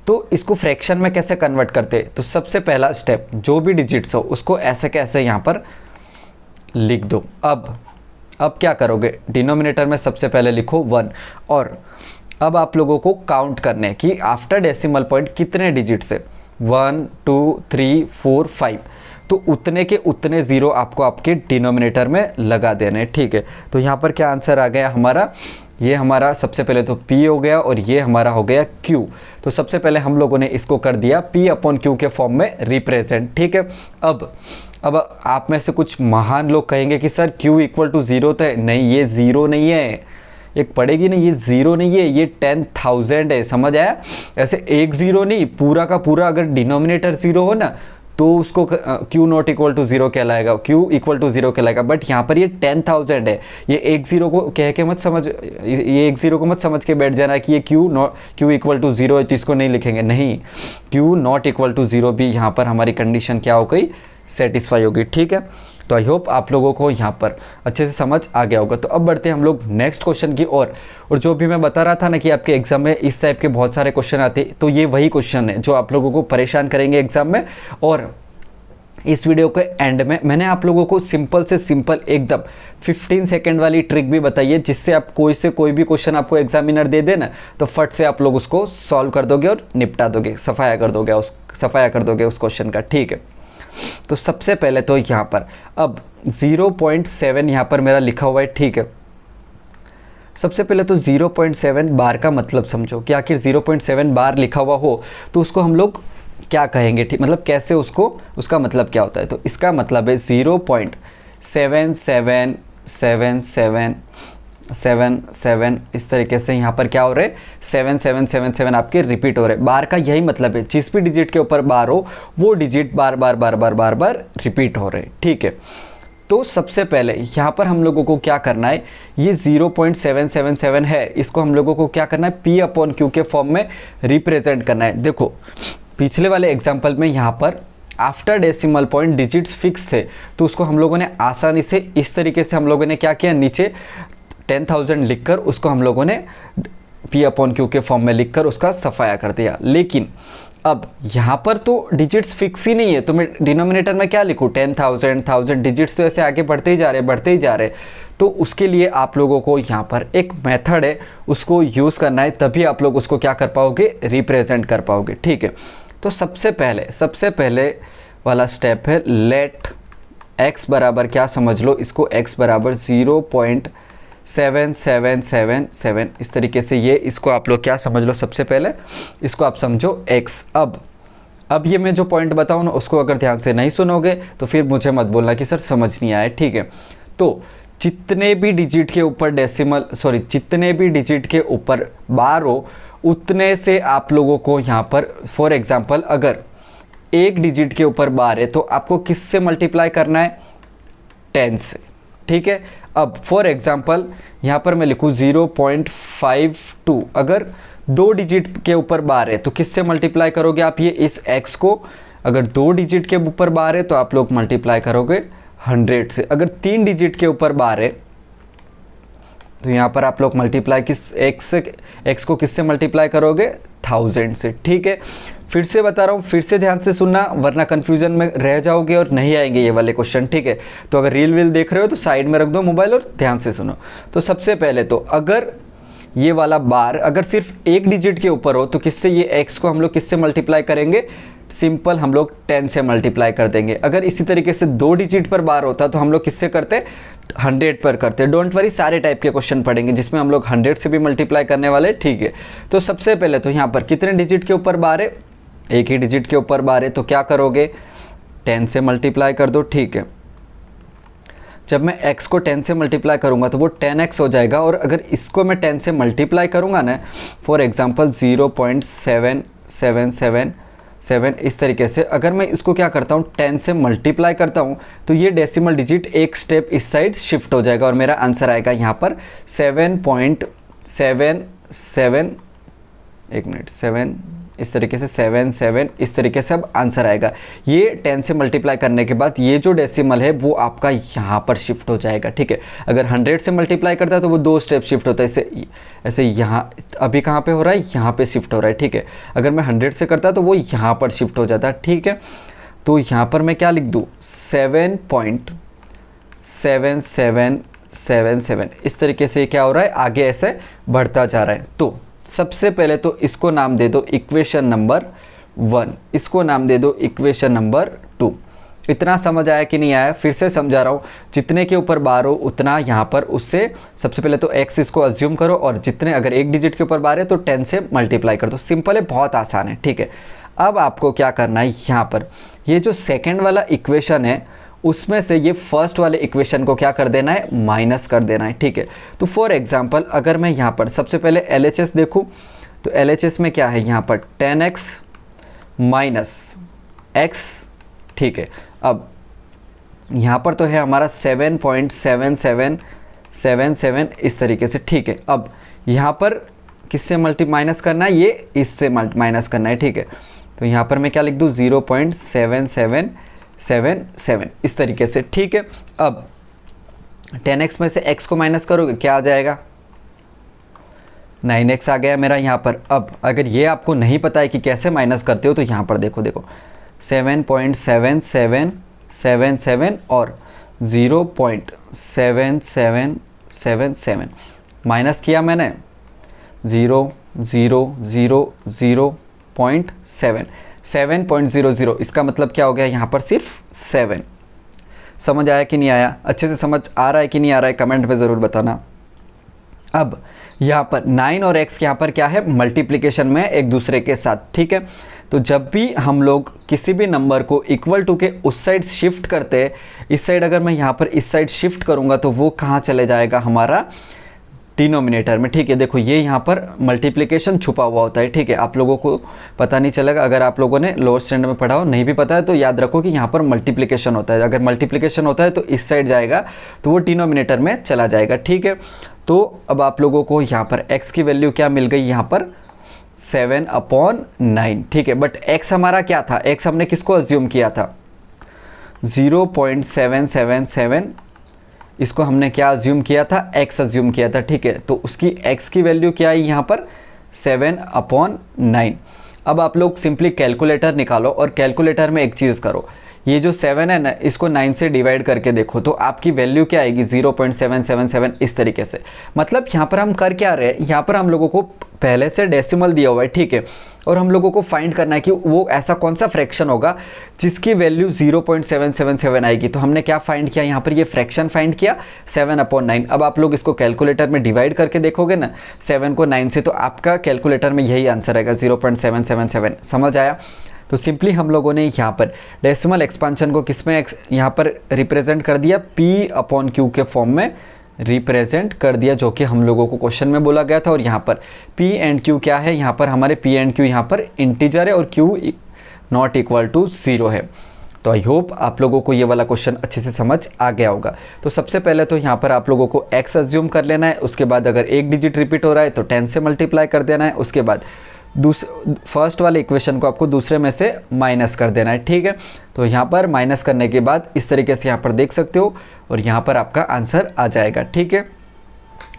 [SPEAKER 1] तो इसको फ्रैक्शन में कैसे कन्वर्ट करते, तो सबसे पहला स्टेप जो भी डिजिट्स हो उसको ऐसे कैसे यहाँ पर लिख दो। अब क्या करोगे, डिनोमिनेटर में सबसे पहले लिखो 1, और अब आप लोगों को काउंट करने कि आफ्टर डेसिमल पॉइंट कितने डिजिट्स है, 1 2 3 4 5, तो उतने के उतने ज़ीरो आपको आपके डिनोमिनेटर में लगा देने। ठीक है, तो यहाँ पर क्या आंसर आ गया हमारा, ये हमारा सबसे पहले तो P हो गया और ये हमारा हो गया Q। तो सबसे पहले हम लोगों ने इसको कर दिया P/Q के फॉर्म में रिप्रेजेंट। ठीक है, अब आप में से कुछ महान लोग कहेंगे कि सर Q इक्वल टू 0 तो है, नहीं ये 0 नहीं है, एक पड़ेगी नहीं, ये 0 नहीं है, ये 10,000 है, समझ आया। ऐसे एक 0 नहीं, पूरा का पूरा अगर डिनोमिनेटर 0 हो ना तो उसको Q नॉट इक्वल टू 0 कहलाएगा, Q इक्वल टू 0 कहलाएगा। बट यहाँ पर ये 10,000 है, ये एक 0 को कह के मत समझ, ये एक 0 को मत समझ के बैठ जाना कि ये Q इक्वल टू 0 है तो इसको नहीं लिखेंगे, नहीं, Q नॉट इक्वल टू 0 भी यहाँ पर हमारी कंडीशन क्या हो गई, सेटिस्फाई होगी। ठीक है, तो आई होप आप लोगों को यहाँ पर अच्छे से समझ आ गया होगा। तो अब बढ़ते हैं हम लोग नेक्स्ट क्वेश्चन की ओर। और जो भी मैं बता रहा था ना कि आपके एग्जाम में इस टाइप के बहुत सारे क्वेश्चन आते, तो ये वही क्वेश्चन है जो आप लोगों को परेशान करेंगे एग्जाम में। और इस वीडियो के एंड में मैंने आप लोगों को सिंपल से सिंपल एकदम 15 सेकेंड वाली ट्रिक भी बताई है, जिससे आप कोई भी क्वेश्चन आपको एग्जामिनर दे देना तो फट से आप लोग उसको सॉल्व कर दोगे और निपटा दोगे, सफाया कर दोगे उस क्वेश्चन का। ठीक है, तो सबसे पहले तो यहाँ पर अब 0.7 यहाँ पर मेरा लिखा हुआ है। ठीक है, सबसे पहले तो 0.7 बार का मतलब समझो कि आखिर 0.7 बार लिखा हुआ हो तो उसको हम लोग क्या कहेंगे, ठीक, मतलब कैसे उसका मतलब क्या होता है। तो इसका मतलब है 0.777777 इस तरीके से यहाँ पर क्या हो रहे, 7777 आपके रिपीट हो रहे। बार का यही मतलब है, जिस भी डिजिट के ऊपर बार हो वो डिजिट बार बार रिपीट हो रहे। ठीक है, तो सबसे पहले यहाँ पर हम लोगों को क्या करना है, ये 0.777 है, इसको हम लोगों को क्या करना है, P/Q के फॉर्म में रिप्रेजेंट करना है। देखो पिछले वाले एग्जाम्पल में यहाँ पर after decimal point digits fix थे, तो उसको हम लोगों ने आसानी से इस तरीके से हम लोगों ने क्या किया, नीचे 10,000 लिखकर उसको हम लोगों ने P/Q के फॉर्म में लिखकर उसका सफाया कर दिया। लेकिन अब यहाँ पर तो डिजिट्स फिक्स ही नहीं है, तो मैं डिनोमिनेटर में क्या लिखूँ, 10,000 डिजिट्स तो ऐसे आगे बढ़ते ही जा रहे। तो उसके लिए आप लोगों को यहाँ पर एक मेथड है, उसको यूज़ करना है, तभी आप लोग उसको क्या कर पाओगे, रिप्रेजेंट कर पाओगे। ठीक है, तो सबसे पहले वाला स्टेप है लेट x बराबर क्या समझ लो, इसको x बराबर 0.7777 इस तरीके से, ये इसको आप लोग क्या समझ लो, सबसे पहले इसको आप समझो x। अब ये मैं जो पॉइंट बताऊँ ना उसको अगर ध्यान से नहीं सुनोगे तो फिर मुझे मत बोलना कि सर समझ नहीं आया। ठीक है, तो जितने भी डिजिट के ऊपर बार हो उतने से आप लोगों को यहाँ पर फॉर एग्जांपल अगर एक डिजिट के ऊपर बार है तो आपको किससे मल्टीप्लाई करना है, 10 से। ठीक है, अब फॉर एग्जांपल यहाँ पर मैं लिखूँ 0.52, अगर 2 डिजिट के ऊपर बार है तो किससे मल्टीप्लाई करोगे आप, ये इस x को, अगर 2 डिजिट के ऊपर बार है तो आप लोग मल्टीप्लाई करोगे 100 से। अगर 3 डिजिट के ऊपर बार है तो यहाँ पर आप लोग मल्टीप्लाई किस एक्स को किससे मल्टीप्लाई करोगे, 1000 से। ठीक है, फिर से बता रहा हूँ, फिर से ध्यान से सुनना वरना कन्फ्यूजन में रह जाओगे और नहीं आएंगे ये वाले क्वेश्चन। ठीक है, तो अगर रील वील देख रहे हो तो साइड में रख दो मोबाइल और ध्यान से सुनो। तो सबसे पहले तो अगर ये वाला बार अगर सिर्फ एक डिजिट के ऊपर हो तो किससे ये एक्स को हम लोग किससे मल्टीप्लाई करेंगे, सिंपल हम लोग 10 से मल्टीप्लाई कर देंगे। अगर इसी तरीके से 2 डिजिट पर बार होता तो हम लोग किससे करते, 100 पर करते। डोंट वरी, सारे टाइप के क्वेश्चन पढ़ेंगे जिसमें हम लोग 100 से भी मल्टीप्लाई करने वाले। ठीक है, तो सबसे पहले तो यहाँ पर कितने डिजिट के ऊपर बार है, एक ही डिजिट के ऊपर बार है, तो क्या करोगे, 10 से मल्टीप्लाई कर दो। ठीक है, जब मैं x को 10 से मल्टीप्लाई करूंगा तो वो 10x हो जाएगा, और अगर इसको मैं 10 से मल्टीप्लाई करूंगा ना, फॉर एग्जांपल 0.7777 इस तरीके से, अगर मैं इसको क्या करता हूँ 10 से मल्टीप्लाई करता हूँ तो ये डेसिमल डिजिट एक स्टेप इस साइड शिफ्ट हो जाएगा और मेरा आंसर आएगा यहाँ पर 7.77, एक मिनट, 7 इस तरीके से 77 इस तरीके से अब आंसर आएगा। ये 10 से मल्टीप्लाई करने के बाद ये जो डेसिमल है वो आपका यहाँ पर शिफ्ट हो जाएगा। ठीक है, अगर 100 से मल्टीप्लाई करता है तो वो 2 स्टेप शिफ्ट होता है, ऐसे यहाँ अभी कहाँ पे हो रहा है, यहाँ पे शिफ्ट हो रहा है। ठीक है, अगर मैं 100 से करता तो वो यहाँ पर शिफ्ट हो जाता है। ठीक है, तो यहाँ पर मैं क्या लिख दूँ, 7.7777 इस तरीके से क्या हो रहा है, आगे ऐसे बढ़ता जा रहा है। तो सबसे पहले तो इसको नाम दे दो इक्वेशन नंबर 1, इसको नाम दे दो इक्वेशन नंबर 2। इतना समझ आया कि नहीं आया, फिर से समझा रहा हूँ, जितने के ऊपर बार हो उतना यहाँ पर उससे सबसे पहले तो x इसको अज्यूम करो, और जितने अगर एक डिजिट के ऊपर बार है तो 10 से मल्टीप्लाई कर दो। सिंपल है, बहुत आसान है। ठीक है, अब आपको क्या करना है, यहाँ पर ये जो सेकेंड वाला इक्वेशन है उसमें से ये फर्स्ट वाले इक्वेशन को क्या कर देना है, माइनस कर देना है। ठीक है, तो फॉर एग्जांपल अगर मैं यहाँ पर सबसे पहले LHS देखूँ तो LHS में क्या है, यहाँ पर 10x माइनस x। ठीक है, अब यहाँ पर तो है हमारा 7.7777 इस तरीके से। ठीक है, अब यहाँ पर किससे माइनस करना है, ये इससे माइनस करना है। ठीक है, तो यहाँ पर मैं क्या लिख दूँ, 0.7777 इस तरीके से। ठीक है, अब 10x में से x को माइनस करोगे क्या आ जाएगा, 9x आ गया मेरा यहाँ पर। अब अगर ये आपको नहीं पता है कि कैसे माइनस करते हो तो यहाँ पर देखो 7.7777 और 0.7777 माइनस किया मैंने 7.0000, इसका मतलब क्या हो गया, यहाँ पर सिर्फ 7। समझ आया कि नहीं आया, अच्छे से समझ आ रहा है कि नहीं आ रहा है, कमेंट में ज़रूर बताना। अब यहाँ पर 9 और x यहाँ पर क्या है, मल्टीप्लिकेशन में एक दूसरे के साथ। ठीक है, तो जब भी हम लोग किसी भी नंबर को इक्वल टू के उस साइड शिफ्ट करते हैं, इस साइड अगर मैं यहाँ पर इस साइड शिफ्ट करूँगा तो वो कहाँ चले जाएगा, हमारा डिनोमिनेटर में। ठीक है, देखो ये यहाँ पर मल्टीप्लिकेशन छुपा हुआ होता है। ठीक है, आप लोगों को पता नहीं चलेगा, अगर आप लोगों ने लोअर स्टैंडर्ड में पढ़ा हो, नहीं भी पता है तो याद रखो कि यहाँ पर मल्टीप्लिकेशन होता है। अगर मल्टीप्लिकेशन होता है तो इस साइड जाएगा तो वो डिनोमिनेटर में चला जाएगा। ठीक है, तो अब आप लोगों को यहाँ पर x की वैल्यू क्या मिल गई, यहाँ पर 7/9। ठीक है, बट x हमारा क्या था, x हमने किसको अज्यूम किया था, 0.777, इसको हमने क्या अज्यूम किया था, x अज्यूम किया था। ठीक है, तो उसकी x की वैल्यू क्या आई यहाँ पर 7/9। अब आप लोग सिंपली कैलकुलेटर निकालो और कैलकुलेटर में एक चीज़ करो, ये जो 7 है ना, इसको 9 से डिवाइड करके देखो तो आपकी वैल्यू क्या आएगी, 0.777 इस तरीके से। मतलब यहाँ पर हम कर क्या रहे हैं, यहाँ पर हम लोगों को पहले से डेसिमल दिया हुआ है। ठीक है, और हम लोगों को फाइंड करना है कि वो ऐसा कौन सा फ्रैक्शन होगा जिसकी वैल्यू 0.777 आएगी। तो हमने क्या फाइंड किया, यहाँ पर ये फ्रैक्शन फाइंड किया 7/9। अब आप लोग इसको कैलकुलेटर में डिवाइड करके देखोगे ना 7 को 9 से, तो आपका कैलकुलेटर में यही आंसर आएगा 0.777। समझ आया। तो सिंपली हम लोगों ने यहाँ पर डेसिमल एक्सपांशन को किस में यहाँ पर रिप्रेजेंट कर दिया, P/Q के फॉर्म में रिप्रेजेंट कर दिया, जो कि हम लोगों को क्वेश्चन में बोला गया था। और यहाँ पर P एंड Q क्या है, यहाँ पर हमारे P एंड Q यहाँ पर इंटीजर है और Q नॉट इक्वल टू 0 है। तो आई होप आप लोगों को ये वाला क्वेश्चन अच्छे से समझ आ गया होगा। तो सबसे पहले तो यहाँ पर आप लोगों को x अज्यूम कर लेना है, उसके बाद अगर एक डिजिट रिपीट हो रहा है तो 10 से मल्टीप्लाई कर देना है, उसके बाद फर्स्ट वाले इक्वेशन को आपको दूसरे में से माइनस कर देना है। ठीक है, तो यहाँ पर माइनस करने के बाद इस तरीके से यहाँ पर देख सकते हो और यहाँ पर आपका आंसर आ जाएगा। ठीक है,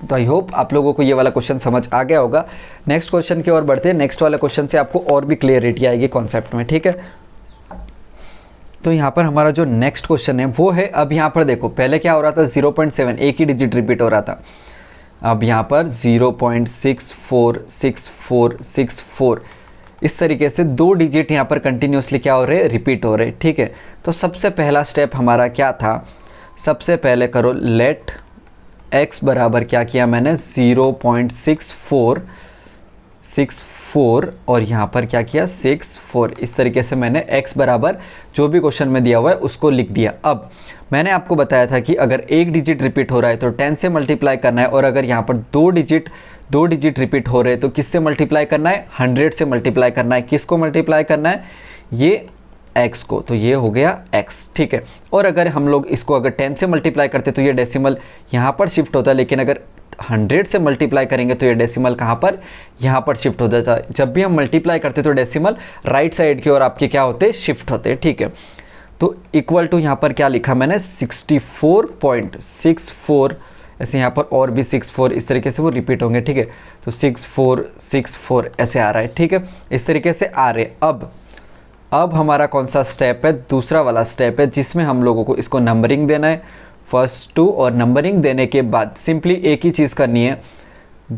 [SPEAKER 1] तो आई होप आप लोगों को ये वाला क्वेश्चन समझ आ गया होगा। नेक्स्ट क्वेश्चन की ओर बढ़ते हैं। नेक्स्ट वाला क्वेश्चन से आपको और भी क्लियरिटी आएगी कॉन्सेप्ट में, ठीक है। तो यहाँ पर हमारा जो नेक्स्ट क्वेश्चन है वो है, अब यहाँ पर देखो पहले क्या हो रहा था 0.7 एक ही डिजिट रिपीट हो रहा था। अब यहाँ पर 0.646464 इस तरीके से 2 डिजिट यहाँ पर कंटिन्यूसली क्या हो रहे हैं, रिपीट हो रहे हैं, ठीक है। तो सबसे पहला स्टेप हमारा क्या था, सबसे पहले करो लेट x बराबर क्या किया मैंने 0.6464 और यहाँ पर क्या किया 64। इस तरीके से मैंने x बराबर जो भी क्वेश्चन में दिया हुआ है उसको लिख दिया। अब मैंने आपको बताया था कि अगर एक डिजिट रिपीट हो रहा है तो 10 से मल्टीप्लाई करना है, और अगर यहाँ पर दो डिजिट रिपीट हो रहे हैं तो किससे मल्टीप्लाई करना है, 100 से मल्टीप्लाई करना है। किसको मल्टीप्लाई करना है, ये x को, तो ये हो गया x, ठीक है। और अगर हम लोग इसको अगर 10 से मल्टीप्लाई करते तो ये डेसिमल यहाँ पर शिफ्ट होता है, लेकिन अगर 100 से मल्टीप्लाई करेंगे तो ये डेसिमल कहाँ पर, यहाँ पर शिफ्ट हो जाता है। जब भी हम मल्टीप्लाई करते तो डेसिमल राइट साइड की ओर आपके क्या होते हैं, शिफ्ट होते हैं, ठीक है। तो इक्वल टू यहाँ पर क्या लिखा मैंने 64.64, ऐसे यहाँ पर और भी 64 इस तरीके से वो रिपीट होंगे, ठीक है। तो 6464 ऐसे आ रहा है, ठीक है, इस तरीके से आ रहे। अब हमारा कौन सा स्टेप है, दूसरा वाला स्टेप है जिसमें हम लोगों को इसको नंबरिंग देना है फर्स्ट टू, और नंबरिंग देने के बाद सिंपली एक ही चीज़ करनी है,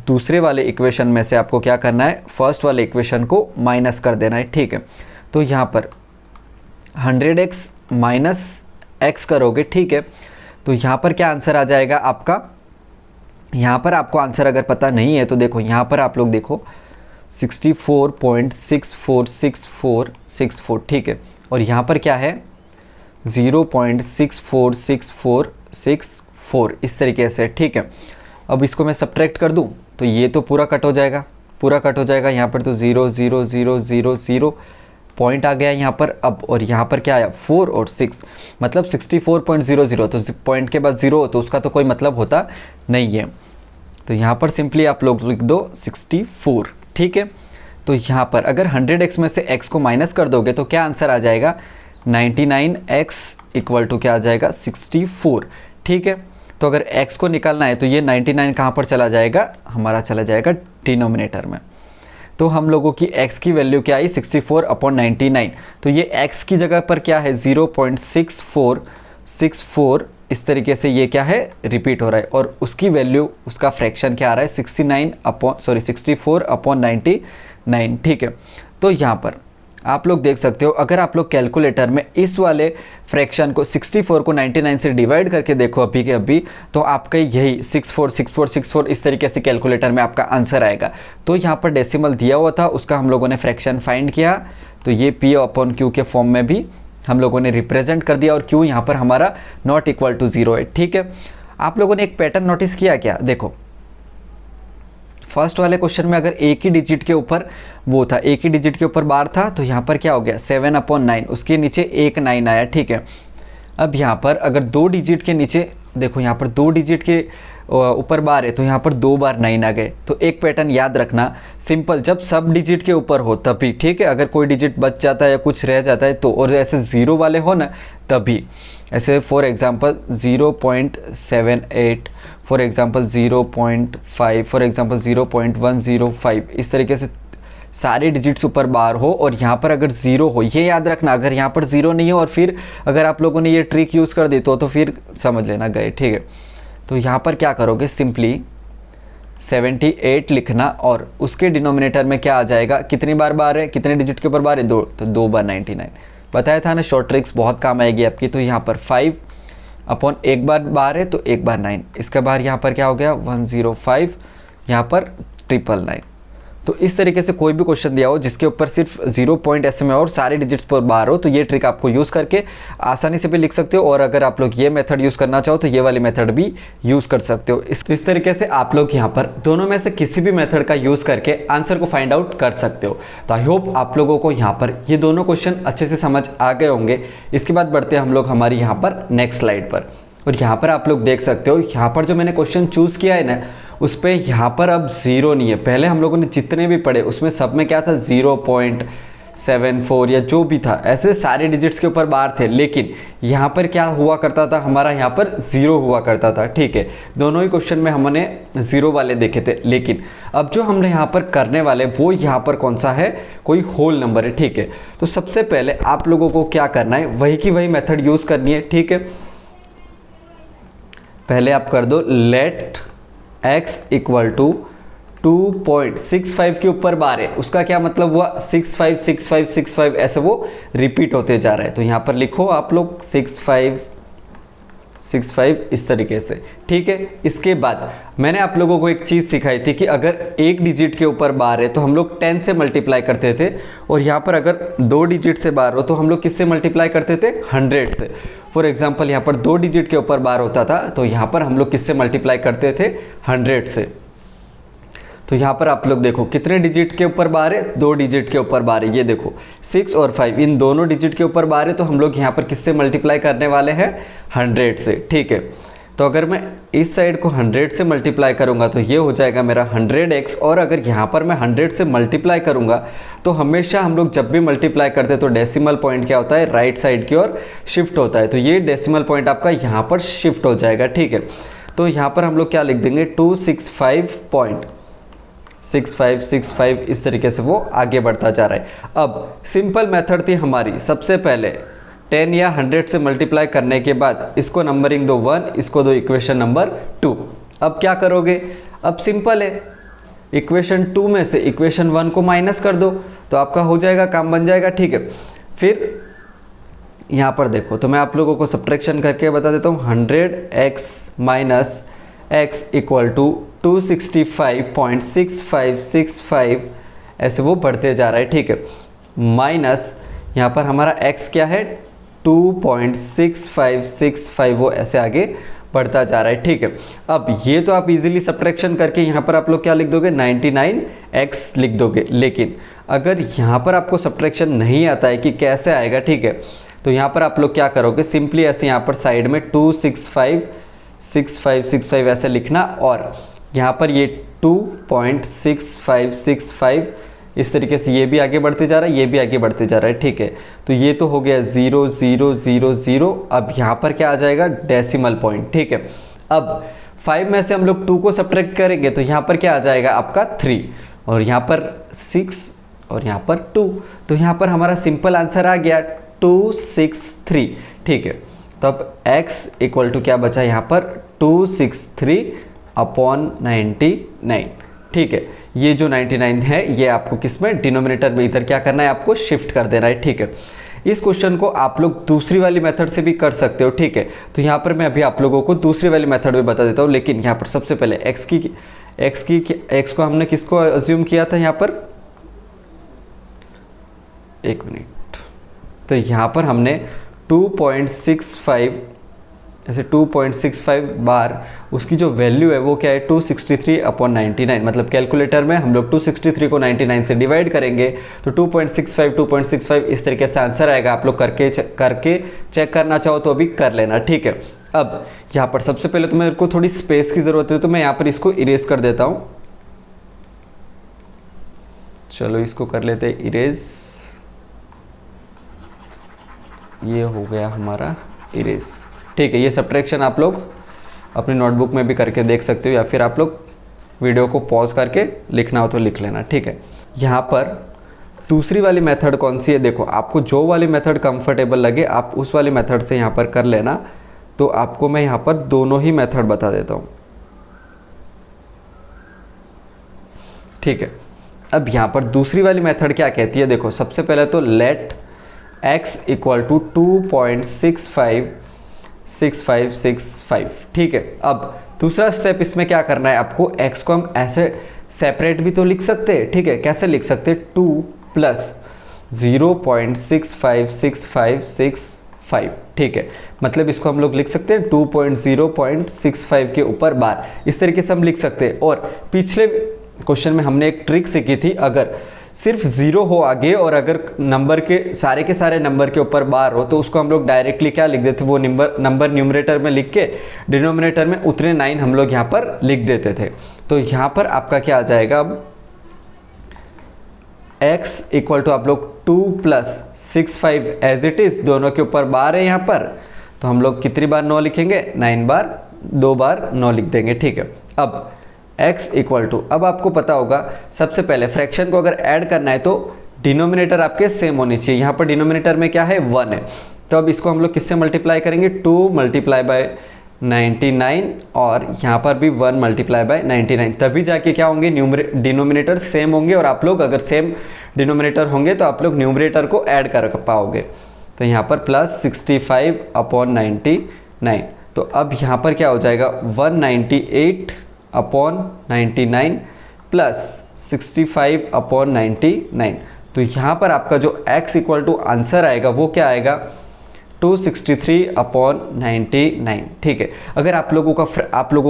[SPEAKER 1] दूसरे वाले इक्वेशन में से आपको क्या करना है, फर्स्ट वाले इक्वेशन को माइनस कर देना है, ठीक है। तो यहाँ पर 100x माइनस x करोगे, ठीक है। तो यहाँ पर क्या आंसर आ जाएगा आपका, यहाँ पर आपको आंसर अगर पता नहीं है तो देखो यहाँ पर आप लोग देखो 64.646464, ठीक है। और यहाँ पर क्या है 0.646464 इस तरीके से, ठीक है। अब इसको मैं सब्ट्रैक्ट कर दूँ तो ये तो पूरा कट हो जाएगा, यहाँ पर तो 0 0 0 0 0 पॉइंट आ गया यहाँ पर। अब और यहाँ पर क्या आया 4 और 6, मतलब 64.00, तो पॉइंट के बाद 0 तो उसका तो कोई मतलब होता नहीं है। तो यहाँ पर सिंपली आप लोग लिख दो 64, ठीक है। तो यहाँ पर अगर 100x में से x को माइनस कर दोगे तो क्या आंसर आ जाएगा 99x इक्वल टू क्या आ जाएगा 64, ठीक है। तो अगर x को निकालना है तो ये 99 कहाँ पर चला जाएगा, हमारा चला जाएगा डिनोमिनेटर में। तो हम लोगों की x की वैल्यू क्या आई 64/99। तो ये x की जगह पर क्या है 0.6464 इस तरीके से ये क्या है रिपीट हो रहा है, और उसकी वैल्यू उसका फ्रैक्शन क्या आ रहा है 64/99, ठीक है। तो यहाँ पर आप लोग देख सकते हो, अगर आप लोग कैलकुलेटर में इस वाले फ्रैक्शन को 64 को 99 से डिवाइड करके देखो अभी के अभी, तो आपका यही 64 इस तरीके से कैलकुलेटर में आपका आंसर आएगा। तो यहाँ पर डेसिमल दिया हुआ था, उसका हम लोगों ने फ्रैक्शन फाइंड किया, तो ये P/Q के फॉर्म में भी हम लोगों ने रिप्रेजेंट कर दिया, और Q यहाँ पर हमारा नॉट इक्वल टू 0 है, ठीक है। आप लोगों ने एक पैटर्न नोटिस किया क्या, देखो फर्स्ट वाले क्वेश्चन में अगर एक ही डिजिट के ऊपर वो था, एक ही डिजिट के ऊपर बार था, तो यहाँ पर क्या हो गया 7/9, उसके नीचे एक 9 आया, ठीक है। अब यहाँ पर अगर 2 डिजिट के नीचे देखो, यहाँ पर 2 डिजिट के ऊपर बार है तो यहाँ पर 2 बार 9 आ गए। तो एक पैटर्न याद रखना, सिंपल जब सब डिजिट के ऊपर हो तभी, ठीक है। अगर कोई डिजिट बच जाता है या कुछ रह जाता है तो, और ऐसे 0 वाले हो ना तभी, ऐसे for example 0.78, for example 0.5, for example 0.105 इस तरीके से सारे डिजिट्स ऊपर बार हो, और यहाँ पर अगर 0 हो, ये याद रखना, अगर यहाँ पर 0 नहीं हो और फिर अगर आप लोगों ने ये ट्रिक यूज़ कर दी तो फिर समझ लेना गए, ठीक है। तो यहाँ पर क्या करोगे, सिंपली 78 लिखना, और उसके डिनोमिनेटर में क्या आ जाएगा, कितनी बार है, कितने डिजिट के ऊपर बार है 2, तो 2 बार 99। बताया था ना शॉर्ट ट्रिक्स बहुत काम आएगी आपकी। तो यहाँ पर 5/1 बार है तो 1 बार 9, इसका बार यहाँ पर क्या हो गया 105, यहाँ पर 999। तो इस तरीके से कोई भी क्वेश्चन दिया हो जिसके ऊपर सिर्फ 0 पॉइंट ऐसे में और सारे डिजिट्स पर बार हो, तो ये ट्रिक आपको यूज़ करके आसानी से भी लिख सकते हो। और अगर आप लोग ये मेथड यूज़ करना चाहो तो ये वाली मेथड भी यूज़ कर सकते हो। इस तरीके से आप लोग यहाँ पर दोनों में से किसी भी मेथड का यूज़ करके आंसर को फाइंड आउट कर सकते हो। तो आई होप आप लोगों को यहाँ पर ये दोनों क्वेश्चन अच्छे से समझ आ गए होंगे। इसके बाद बढ़ते हैं हम लोग हमारी यहाँ पर नेक्स्ट स्लाइड पर, और यहाँ पर आप लोग देख सकते हो, यहाँ पर जो मैंने क्वेश्चन चूज़ किया है ना, उस पर यहाँ पर अब 0 नहीं है। पहले हम लोगों ने जितने भी पढ़े उसमें सब में क्या था 0 पॉइंट 7 4 या जो भी था, ऐसे सारे डिजिट्स के ऊपर बार थे, लेकिन यहाँ पर क्या हुआ करता था, हमारा यहाँ पर 0 हुआ करता था। ठीक है, दोनों ही क्वेश्चन में हमने 0 वाले देखे थे, लेकिन अब जो हमने यहाँ पर करने वाले वो यहाँ पर कौन सा है, कोई होल नंबर है। ठीक है, तो सबसे पहले आप लोगों को क्या करना है, वही की वही मेथड यूज़ करनी है। ठीक है, पहले आप कर दो लेट x इक्वल टू 2.65 के ऊपर बार है, उसका क्या मतलब हुआ, 65 65 65 ऐसे वो रिपीट होते जा रहा है। तो यहाँ पर लिखो आप लोग 65 65 इस तरीके से। ठीक है, इसके बाद मैंने आप लोगों को एक चीज़ सिखाई थी कि अगर एक डिजिट के ऊपर बार है तो हम लोग 10 से मल्टीप्लाई करते थे, और यहाँ पर अगर 2 डिजिट से बार हो तो हम लोग किससे मल्टीप्लाई करते थे, 100 से। फॉर एग्जाम्पल यहाँ पर 2 डिजिट के ऊपर बार होता था तो यहाँ पर हम लोग किससे मल्टीप्लाई करते थे, 100 से। तो यहाँ पर आप लोग देखो कितने डिजिट के ऊपर बार है, 2 डिजिट के ऊपर बार है। ये देखो 6 और 5 इन दोनों डिजिट के ऊपर बार है, तो हम लोग यहाँ पर किससे मल्टीप्लाई करने वाले हैं, 100 से। ठीक है, तो अगर मैं इस साइड को 100 से मल्टीप्लाई करूँगा तो ये हो जाएगा मेरा 100x, और अगर यहाँ पर मैं 100 से मल्टीप्लाई करूँगा तो हमेशा हम लोग जब भी मल्टीप्लाई करते हैं तो डेसिमल पॉइंट क्या होता है, राइट साइड की ओर शिफ्ट होता है। तो ये डेसिमल पॉइंट आपका यहाँ पर शिफ्ट हो जाएगा। ठीक है, तो यहाँ पर हम लोग क्या लिख देंगे, 265.6565 इस तरीके से वो आगे बढ़ता जा रहा है। अब सिंपल मेथड थी हमारी, सबसे पहले 10 या 100 से मल्टीप्लाई करने के बाद इसको नंबरिंग दो 1, इसको दो इक्वेशन नंबर 2। अब क्या करोगे, अब सिंपल है, इक्वेशन 2 में से इक्वेशन 1 को माइनस कर दो तो आपका हो जाएगा, काम बन जाएगा। ठीक है, फिर यहाँ पर देखो, तो मैं आप लोगों को सब्ट्रैक्शन करके बता देता हूँ, 100x minus x equal to 265.6565 ऐसे वो बढ़ते जा रहा है। ठीक है, माइनस यहाँ पर हमारा x क्या है, 2.6565 वो ऐसे आगे बढ़ता जा रहा है। ठीक है, अब ये तो आप इजीली सब्ट्रैक्शन करके यहाँ पर आप लोग क्या लिख दोगे, 99x लिख दोगे। लेकिन अगर यहाँ पर आपको सब्ट्रैक्शन नहीं आता है कि कैसे आएगा, ठीक है, तो यहाँ पर आप लोग क्या करोगे, सिंपली ऐसे यहाँ पर साइड में 2656565 ऐसे लिखना, और यहाँ पर ये 2.6565 इस तरीके से ये भी आगे बढ़ते जा रहा है, ये भी आगे बढ़ते जा रहा है। ठीक है, तो ये तो हो गया 0 0 0 0। अब यहाँ पर क्या आ जाएगा, डेसिमल पॉइंट। ठीक है, अब 5 में से हम लोग 2 को सब्ट्रैक्ट करेंगे तो यहाँ पर क्या आ जाएगा आपका 3, और यहाँ पर 6 और यहाँ पर 2, तो यहाँ पर हमारा सिंपल आंसर आ गया 263। ठीक है, तो अब x इक्वल टू क्या बचा यहाँ पर, 263/99। ठीक है, ये जो 99 है ये आपको किस में, डिनोमिनेटर में इधर क्या करना है, आपको शिफ्ट कर देना है। ठीक है, इस क्वेश्चन को आप लोग दूसरी वाली मेथड से भी कर सकते हो। ठीक है, तो यहाँ पर मैं अभी आप लोगों को दूसरी वाली मेथड भी बता देता हूँ, लेकिन यहाँ पर सबसे पहले x को हमने किसको अज्यूम किया था, यहाँ पर 1 मिनट, तो यहाँ पर हमने 2.65 ऐसे 2.65 बार, उसकी जो वैल्यू है वो क्या है, 263/99। मतलब कैलकुलेटर में हम लोग 263 को 99 से डिवाइड करेंगे तो 2.65 इस तरीके से आंसर आएगा। आप लोग करके चेक करना चाहो तो अभी कर लेना। ठीक है, अब यहाँ पर सबसे पहले तो मेरे को थोड़ी स्पेस की ज़रूरत है, तो मैं यहाँ पर इसको इरेज कर देता हूँ। चलो इसको कर लेते हैं इरेज, ये हो गया हमारा इरेज। ठीक है, ये सब्ट्रैक्शन आप लोग अपनी नोटबुक में भी करके देख सकते हो, या फिर आप लोग वीडियो को पॉज करके लिखना हो तो लिख लेना। ठीक है, यहाँ पर दूसरी वाली मेथड कौन सी है, देखो आपको जो वाली मेथड कंफर्टेबल लगे आप उस वाली मेथड से यहाँ पर कर लेना। तो आपको मैं यहाँ पर दोनों ही मेथड बता देता हूँ। ठीक है, अब यहाँ पर दूसरी वाली मेथड क्या कहती है, देखो सबसे पहले तो लेट x इक्वल टू 2.656565। ठीक है, अब दूसरा स्टेप इसमें क्या करना है आपको, x को हम ऐसे सेपरेट भी तो लिख सकते हैं। ठीक है, कैसे लिख सकते हैं, 2 + 0.656565। ठीक है, मतलब इसको हम लोग लिख सकते हैं 2.0.65 के ऊपर बार, इस तरीके से हम लिख सकते हैं। और पिछले क्वेश्चन में हमने एक ट्रिक सीखी थी, अगर सिर्फ 0 हो आगे और अगर नंबर के सारे नंबर के ऊपर बार हो तो उसको हम लोग डायरेक्टली क्या लिख देते, वो नंबर न्यूमरेटर में लिख के डिनोमिनेटर में उतने 9 हम लोग यहाँ पर लिख देते थे। तो यहाँ पर आपका क्या आ जाएगा, अब x इक्वल टू आप लोग 2 प्लस 65 एज इट इज़, दोनों के ऊपर बार है यहाँ पर, तो हम लोग कितनी बार 9 लिखेंगे, 9 बार, 2 बार 9 लिख देंगे, ठीक है। अब x इक्वल टू, अब आपको पता होगा सबसे पहले फ्रैक्शन को अगर ऐड करना है तो डिनोमिनेटर आपके सेम होनी चाहिए। यहाँ पर डिनोमिनेटर में क्या है, 1 है, तो अब इसको हम लोग किससे मल्टीप्लाई करेंगे, 2 मल्टीप्लाई बाय 99 और यहाँ पर भी 1 मल्टीप्लाई बाय 99, तभी जाके क्या होंगे, डिनोमिनेटर सेम होंगे। और आप लोग अगर सेम डिनोमिनेटर होंगे तो आप लोग न्यूमरेटर को ऐड कर पाओगे। तो यहाँ पर प्लस 65 अपॉन 99, तो अब यहाँ पर क्या हो जाएगा, 198 अपॉन 99 प्लस 65 अपॉन 99। तो यहाँ पर आपका जो x इक्वल टू आंसर आएगा वो क्या आएगा, 263 अपॉन 99, ठीक है। अगर आप लोगों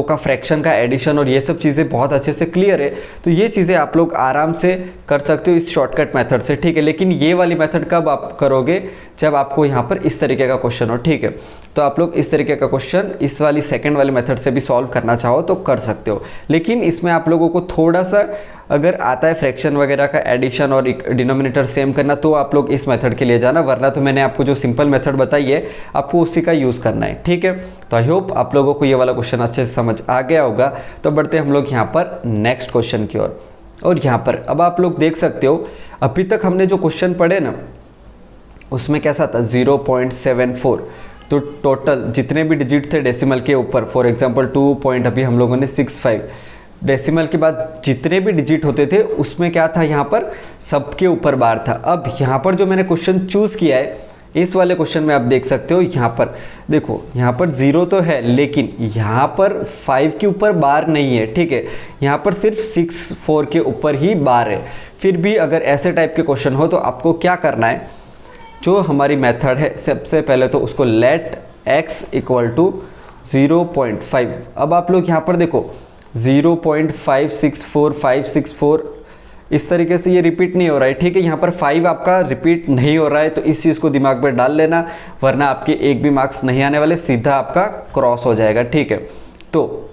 [SPEAKER 1] का फ्रैक्शन का एडिशन और ये सब चीज़ें बहुत अच्छे से क्लियर है तो ये चीज़ें आप लोग आराम से कर सकते हो इस शॉर्टकट मेथड से, ठीक है। लेकिन ये वाली मेथड कब आप करोगे, जब आपको यहाँ पर इस तरीके का क्वेश्चन हो, ठीक है। तो आप लोग इस तरीके का क्वेश्चन इस वाली सेकंड वाली मेथड से भी सॉल्व करना चाहो तो कर सकते हो। लेकिन इसमें आप लोगों को थोड़ा सा अगर आता है फ्रैक्शन वगैरह का एडिशन और डिनोमिनेटर सेम करना तो आप लोग इस मेथड के लिए जाना, वरना तो मैंने आपको जो सिंपल मेथड बताई है आपको उसी का यूज़ करना है, ठीक है। तो आई होप आप लोगों को ये वाला क्वेश्चन अच्छे से समझ आ गया होगा। तो बढ़ते हम लोग यहाँ पर नेक्स्ट क्वेश्चन की ओर। और यहाँ पर अब आप लोग देख सकते हो अभी तक हमने जो क्वेश्चन पढ़े ना उसमें कैसा था, 0.74, तो टोटल जितने भी डिजिट थे डेसिमल के ऊपर, फॉर एग्जांपल 2 पॉइंट अभी हम लोगों ने 65, डेसिमल के बाद जितने भी डिजिट होते थे उसमें क्या था, यहाँ पर सबके ऊपर बार था। अब यहाँ पर जो मैंने क्वेश्चन चूज़ किया है इस वाले क्वेश्चन में आप देख सकते हो, यहाँ पर देखो, यहाँ पर 0 तो है लेकिन यहाँ पर 5 के ऊपर बार नहीं है, ठीक है। यहाँ पर सिर्फ 64 के ऊपर ही बार है। फिर भी अगर ऐसे टाइप के क्वेश्चन हो तो आपको क्या करना है, जो हमारी मेथड है सबसे पहले तो उसको लेट x इक्वल टू 0.5। अब आप लोग यहाँ पर देखो 0.564 इस तरीके से ये रिपीट नहीं हो रहा है, ठीक है। यहाँ पर 5 आपका रिपीट नहीं हो रहा है तो इस चीज़ को दिमाग में डाल लेना, वरना आपके एक भी मार्क्स नहीं आने वाले, सीधा आपका क्रॉस हो जाएगा, ठीक है। तो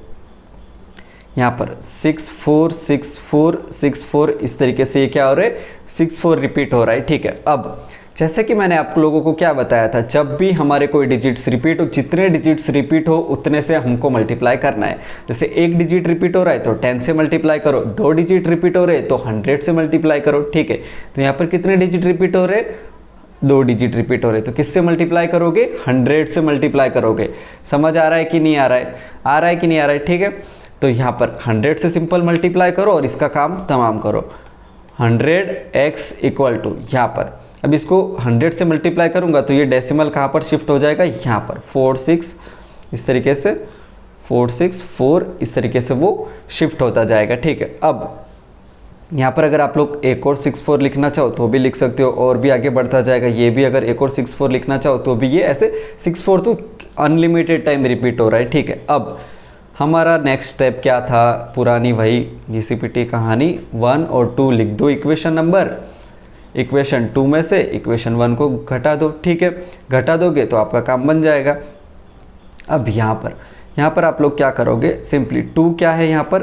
[SPEAKER 1] यहाँ पर 64 इस तरीके से ये क्या हो रहा है, 64 रिपीट हो रहा है, ठीक है। अब जैसे कि मैंने आप लोगों को क्या बताया था, जब भी हमारे कोई डिजिट्स रिपीट हो, जितने डिजिट्स रिपीट हो उतने से हमको मल्टीप्लाई करना है। जैसे एक डिजिट रिपीट हो रहा है तो 10 से मल्टीप्लाई करो, 2 डिजिट रिपीट हो रहे हैं तो 100 से मल्टीप्लाई करो, ठीक है। तो यहाँ पर कितने डिजिट रिपीट हो रहे हैं, 2 डिजिट रिपीट हो रहे हैं, तो किससे मल्टीप्लाई करोगे, 100 से मल्टीप्लाई करोगे। समझ आ रहा है कि नहीं आ रहा है, आ रहा है कि नहीं आ रहा है, ठीक है। तो यहाँ पर 100 से सिंपल मल्टीप्लाई करो और इसका काम तमाम करो। 100x इक्वल टू, यहाँ पर अब इसको 100 से मल्टीप्लाई करूंगा तो ये डेसिमल कहाँ पर शिफ्ट हो जाएगा, यहाँ पर 46 इस तरीके से, 464 इस तरीके से वो शिफ्ट होता जाएगा, ठीक है। अब यहाँ पर अगर आप लोग एक और 64 लिखना चाहो तो भी लिख सकते हो और भी आगे बढ़ता जाएगा। ये भी अगर एक और 64 लिखना चाहो तो भी ये ऐसे 64 तो अनलिमिटेड टाइम रिपीट हो रहा है, ठीक है। अब हमारा नेक्स्ट स्टेप क्या था, पुरानी वही GCPT कहानी, 1 और 2 लिख दो इक्वेशन नंबर, इक्वेशन 2 में से इक्वेशन 1 को घटा दो, ठीक है। घटा दोगे तो आपका काम बन जाएगा। अब यहाँ पर आप लोग क्या करोगे, सिंपली 2 क्या है यहाँ पर,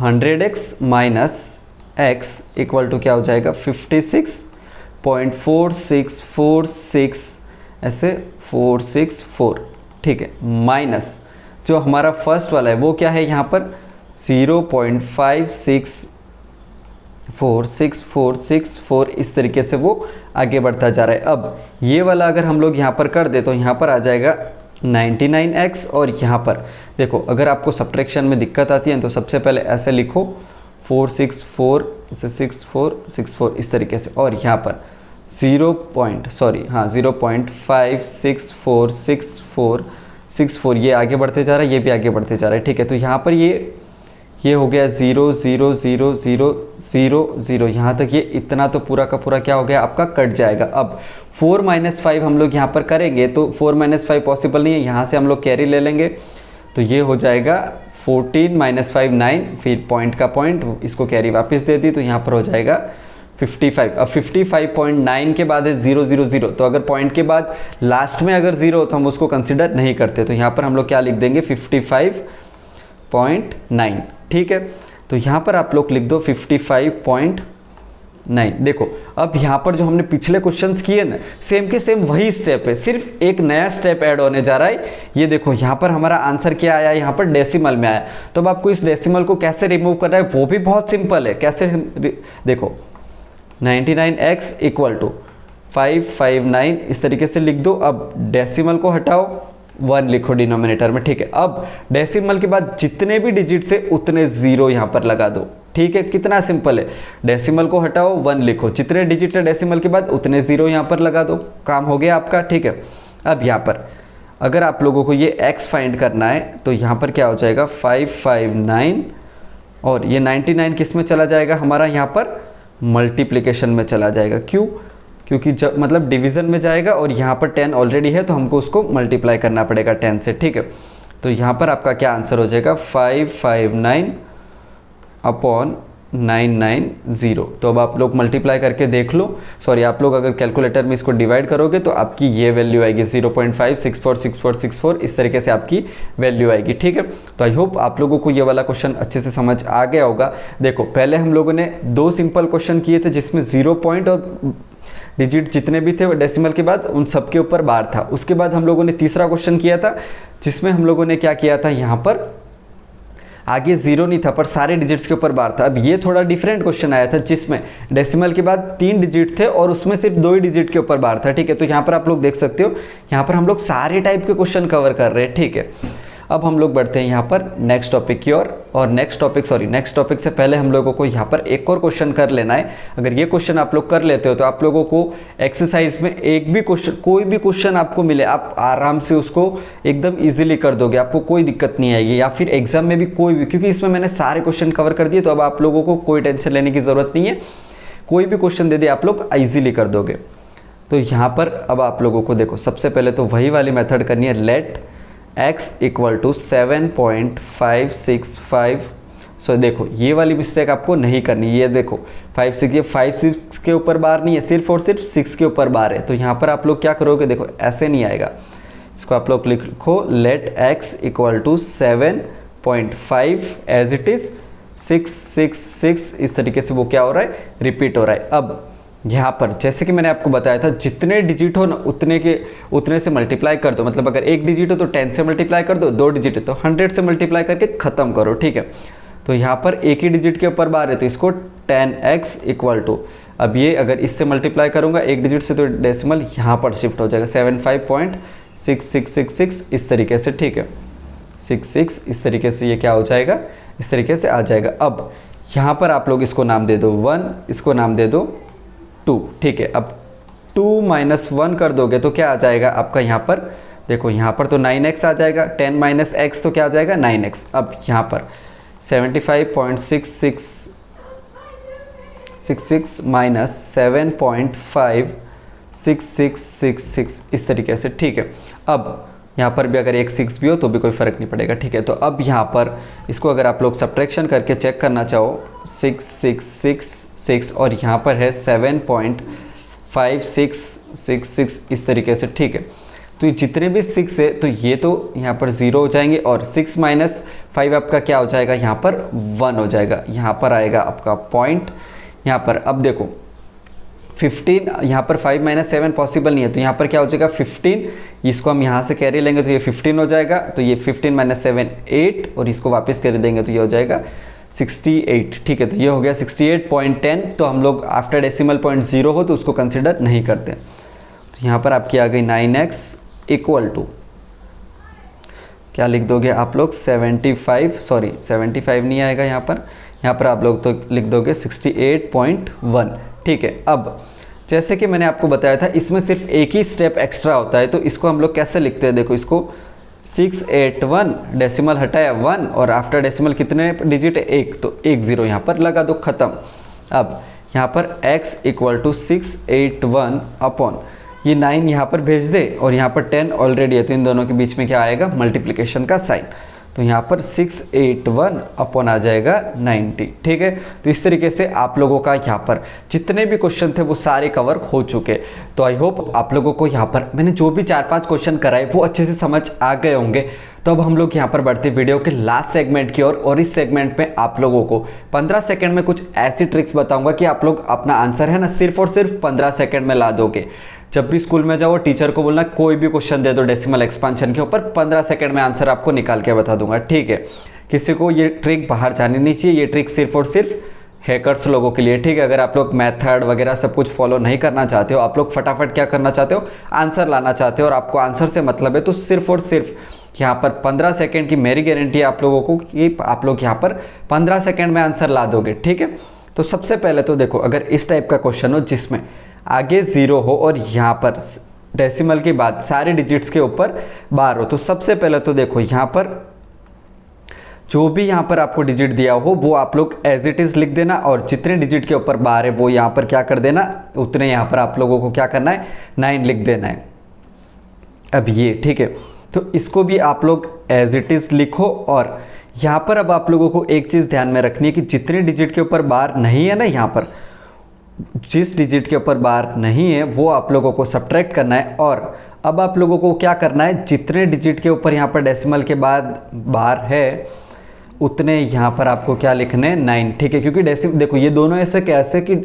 [SPEAKER 1] 100x minus x equal to क्या हो जाएगा, 56.4646 ऐसे 464, ठीक है। माइनस जो हमारा फर्स्ट वाला है वो क्या है यहाँ पर 0.564664 इस तरीके से वो आगे बढ़ता जा रहा है। अब ये वाला अगर हम लोग यहाँ पर कर दे तो यहाँ पर आ जाएगा 99x और यहाँ पर देखो अगर आपको सब्ट्रैक्शन में दिक्कत आती है तो सबसे पहले ऐसे लिखो 464 इस तरीके से और यहाँ पर 0.56464 ये आगे बढ़ते जा रहा है, ये भी आगे बढ़ते जा रहा है, ठीक है। तो यहाँ पर ये हो गया 0 0 0 0 0 0, यहाँ तक ये इतना तो पूरा का पूरा क्या हो गया आपका कट जाएगा। अब 4 - 5 हम लोग यहाँ पर करेंगे तो 4 - 5 पॉसिबल नहीं है, यहाँ से हम लोग कैरी ले लेंगे तो ये हो जाएगा 14 - 5 9, फिर पॉइंट का पॉइंट इसको कैरी वापस दे दी तो यहाँ पर हो जाएगा 55। अब 55.9 के बाद है 0 0 0, तो अगर पॉइंट के बाद लास्ट में अगर 0 हो तो हम उसको कंसिडर नहीं करते, तो यहाँ पर हम लोग क्या लिख देंगे 55.9, ठीक है। तो यहाँ पर आप लोग लिख दो 55.9 9। देखो अब यहाँ पर जो हमने पिछले क्वेश्चंस किए ना, सेम के सेम वही स्टेप है, सिर्फ एक नया स्टेप ऐड होने जा रहा है। ये देखो यहाँ पर हमारा आंसर क्या आया, यहाँ पर डेसिमल में आया। तो अब आपको इस डेसिमल को कैसे रिमूव करना है वो भी बहुत सिंपल है। कैसे, देखो 99x इक्वल टू 559 इस तरीके से लिख दो। अब डेसिमल को हटाओ, 1 लिखो डिनोमिनेटर में, ठीक है। अब डेसिमल के बाद जितने भी डिजिट से उतने जीरो यहाँ पर लगा दो, ठीक है। कितना सिंपल है, डेसिमल को हटाओ, 1 लिखो, जितने डिजिट है डेसिमल के बाद उतने जीरो यहाँ पर लगा दो, काम हो गया आपका, ठीक है। अब यहाँ पर अगर आप लोगों को ये x फाइंड करना है तो यहाँ पर क्या हो जाएगा 559 और ये 99 किस में चला जाएगा हमारा, यहाँ पर मल्टीप्लिकेशन में चला जाएगा। क्यों, क्योंकि जब मतलब डिवीज़न में जाएगा और यहाँ पर 10 ऑलरेडी है तो हमको उसको मल्टीप्लाई करना पड़ेगा 10 से, ठीक है। तो यहाँ पर आपका क्या आंसर हो जाएगा 559 अपॉन 990। तो अब आप लोग मल्टीप्लाई करके देख लो, सॉरी आप लोग अगर कैलकुलेटर में इसको डिवाइड करोगे तो आपकी ये वैल्यू आएगी 0.5646464, इस तरीके से आपकी वैल्यू आएगी, ठीक है। तो आई होप आप लोगों को ये वाला क्वेश्चन अच्छे से समझ आ गया होगा। देखो पहले हम लोगों ने 2 सिंपल क्वेश्चन किए थे जिसमें 0 पॉइंट और डिजिट जितने भी थे वो डेसिमल के बाद उन सब के ऊपर बार था। उसके बाद हम लोगों ने तीसरा क्वेश्चन किया था जिसमें हम लोगों ने क्या किया था, यहाँ पर आगे जीरो नहीं था पर सारे डिजिट्स के ऊपर बार था। अब ये थोड़ा डिफरेंट क्वेश्चन आया था जिसमें डेसिमल के बाद 3 डिजिट थे और उसमें सिर्फ 2 ही डिजिट के ऊपर बार था, ठीक है। तो यहाँ पर आप लोग देख सकते हो, यहाँ पर हम लोग सारे टाइप के क्वेश्चन कवर कर रहे हैं, ठीक है। अब हम लोग बढ़ते हैं यहाँ पर नेक्स्ट टॉपिक की ओर, और नेक्स्ट टॉपिक से पहले हम लोगों को यहाँ पर एक और क्वेश्चन कर लेना है। अगर ये क्वेश्चन आप लोग कर लेते हो तो आप लोगों को एक्सरसाइज में एक भी क्वेश्चन, कोई भी क्वेश्चन आपको मिले आप आराम से उसको एकदम इजीली कर दोगे, आपको कोई दिक्कत नहीं आएगी। या फिर एग्जाम में भी कोई भी, क्योंकि इसमें मैंने सारे क्वेश्चन कवर कर दिए तो अब आप लोगों को कोई टेंशन लेने की ज़रूरत नहीं है, कोई भी क्वेश्चन दे दे आप लोग ईजिली कर दोगे। तो यहाँ पर अब आप लोगों को देखो सबसे पहले तो वही वाली मेथड करनी है, लेट x इक्वल टू 7.565। सो देखो ये वाली मिस्टेक आपको नहीं करनी। ये देखो 5 6 के ऊपर बार नहीं है, सिर्फ और सिर्फ 6 के ऊपर बार है। तो यहाँ पर आप लोग क्या करोगे, देखो ऐसे नहीं आएगा, इसको आप लोग लिखो let x equal to 7.5 as it is 666, इस तरीके से वो क्या हो रहा है, रिपीट हो रहा है। अब यहाँ पर जैसे कि मैंने आपको बताया था जितने डिजिट हो ना उतने से मल्टीप्लाई कर दो। मतलब अगर 1 डिजिट हो तो 10 से मल्टीप्लाई कर दो, 2 डिजिट है तो 100 से मल्टीप्लाई करके ख़त्म करो, ठीक है। तो यहाँ पर एक ही डिजिट के ऊपर बार है तो इसको 10x इक्वल टू, अब ये अगर इससे मल्टीप्लाई करूँगा 1 डिजिट से तो डेसिमल यहाँ पर शिफ्ट हो जाएगा 75.6666 इस तरीके से, ठीक है। 66 इस तरीके से ये क्या हो जाएगा, इस तरीके से आ जाएगा। अब यहाँ पर आप लोग इसको नाम दे दो 1, इसको नाम दे दो 2, ठीक है। अब 2 - 1 कर दोगे तो क्या आ जाएगा आपका, यहाँ पर देखो यहाँ पर तो 9x आ जाएगा, 10 - x तो क्या आ जाएगा 9x। अब यहाँ पर 75.6666 माइनस 7.56666 इस तरीके से, ठीक है। अब यहाँ पर भी अगर एक 6 भी हो तो भी कोई फ़र्क नहीं पड़ेगा, ठीक है। तो अब यहाँ पर इसको अगर आप लोग सब्ट्रैक्शन करके चेक करना चाहो 6666 और यहाँ पर है 7.5666 इस तरीके से, ठीक है। तो ये जितने भी 6 है तो ये तो यहाँ पर 0 हो जाएंगे और 6 - 5 आपका क्या हो जाएगा, यहाँ पर 1 हो जाएगा। यहाँ पर आएगा आपका पॉइंट, यहाँ पर अब देखो 15, यहाँ पर 5 - 7 पॉसिबल नहीं है तो यहाँ पर क्या हो जाएगा 15, इसको हम यहाँ से कैरी लेंगे तो ये 15 हो जाएगा। तो ये 15 - 7 8 और इसको वापस कैरी देंगे तो ये हो जाएगा 68, ठीक है। तो ये हो गया 68.10। तो हम लोग आफ्टर डेसिमल पॉइंट 0 हो तो उसको कंसिडर नहीं करते। तो यहाँ पर आपकी आ गई 9x इक्वल टू क्या लिख दोगे आप लोग 75 नहीं आएगा यहाँ पर आप लोग तो लिख दोगे 68.1, ठीक है। अब जैसे कि मैंने आपको बताया था इसमें सिर्फ एक ही स्टेप एक्स्ट्रा होता है तो इसको हम लोग कैसे लिखते हैं, देखो इसको 681 डेसिमल हटाया 1 और आफ्टर डेसिमल कितने डिजिट है 1, तो 1 0 यहाँ पर लगा दो, ख़त्म। अब यहाँ पर x इक्वल टू 681 अपॉन ये 9 यहाँ पर भेज दे और यहाँ पर 10 ऑलरेडी है तो इन दोनों के बीच में क्या आएगा, मल्टीप्लिकेशन का साइन। तो यहाँ पर 681 अपॉन आ जाएगा 90, ठीक है। तो इस तरीके से आप लोगों का यहाँ पर जितने भी क्वेश्चन थे वो सारे कवर हो चुके। तो आई होप आप लोगों को यहाँ पर मैंने जो भी 4-5 क्वेश्चन कराए वो अच्छे से समझ आ गए होंगे। तो अब हम लोग यहाँ पर बढ़ते वीडियो के लास्ट सेगमेंट की ओर और इस सेगमेंट में आप लोगों को 15 सेकंड में कुछ ऐसी ट्रिक्स बताऊंगा कि आप लोग अपना आंसर है ना सिर्फ और सिर्फ 15 सेकंड में ला दोगे। जब भी स्कूल में जाओ टीचर को बोलना कोई भी क्वेश्चन दे दो डेसिमल एक्सपांशन के ऊपर, 15 सेकंड में आंसर आपको निकाल के बता दूंगा, ठीक है। किसी को ये ट्रिक बाहर जानी नहीं चाहिए, ये ट्रिक सिर्फ और सिर्फ हैकर्स लोगों के लिए, ठीक है। अगर आप लोग मेथड वगैरह सब कुछ फॉलो नहीं करना चाहते हो, आप लोग फटाफट क्या करना चाहते हो, आंसर लाना चाहते हो और आपको आंसर से मतलब है, तो सिर्फ और सिर्फ यहाँ पर 15 सेकंड की मेरी गारंटी है आप लोगों को कि आप लोग यहाँ पर 15 सेकंड में आंसर ला दोगे, ठीक है। तो सबसे पहले तो देखो, अगर इस टाइप का क्वेश्चन हो जिसमें आगे 0 हो और यहाँ पर डेसिमल के बाद सारे डिजिट्स के ऊपर बार हो, तो सबसे पहले तो देखो यहाँ पर जो भी यहाँ पर आपको डिजिट दिया हो वो आप लोग एज इट इज़ लिख देना और जितने डिजिट के ऊपर बार है वो यहाँ पर क्या कर देना, उतने यहाँ पर आप लोगों को क्या करना है, 9 लिख देना है। अब ये ठीक है, तो इसको भी आप लोग एज इट इज़ लिखो। और यहाँ पर अब आप लोगों को एक चीज़ ध्यान में रखनी है कि जितने डिजिट के ऊपर बार नहीं है ना, यहाँ पर जिस डिजिट के ऊपर बार नहीं है वो आप लोगों को सब्ट्रैक्ट करना है। और अब आप लोगों को क्या करना है, जितने डिजिट के ऊपर यहाँ पर डेसिमल के बाद बार है उतने यहाँ पर आपको क्या लिखने हैं, 9, ठीक है। क्योंकि देखो ये दोनों ऐसे कैसे कि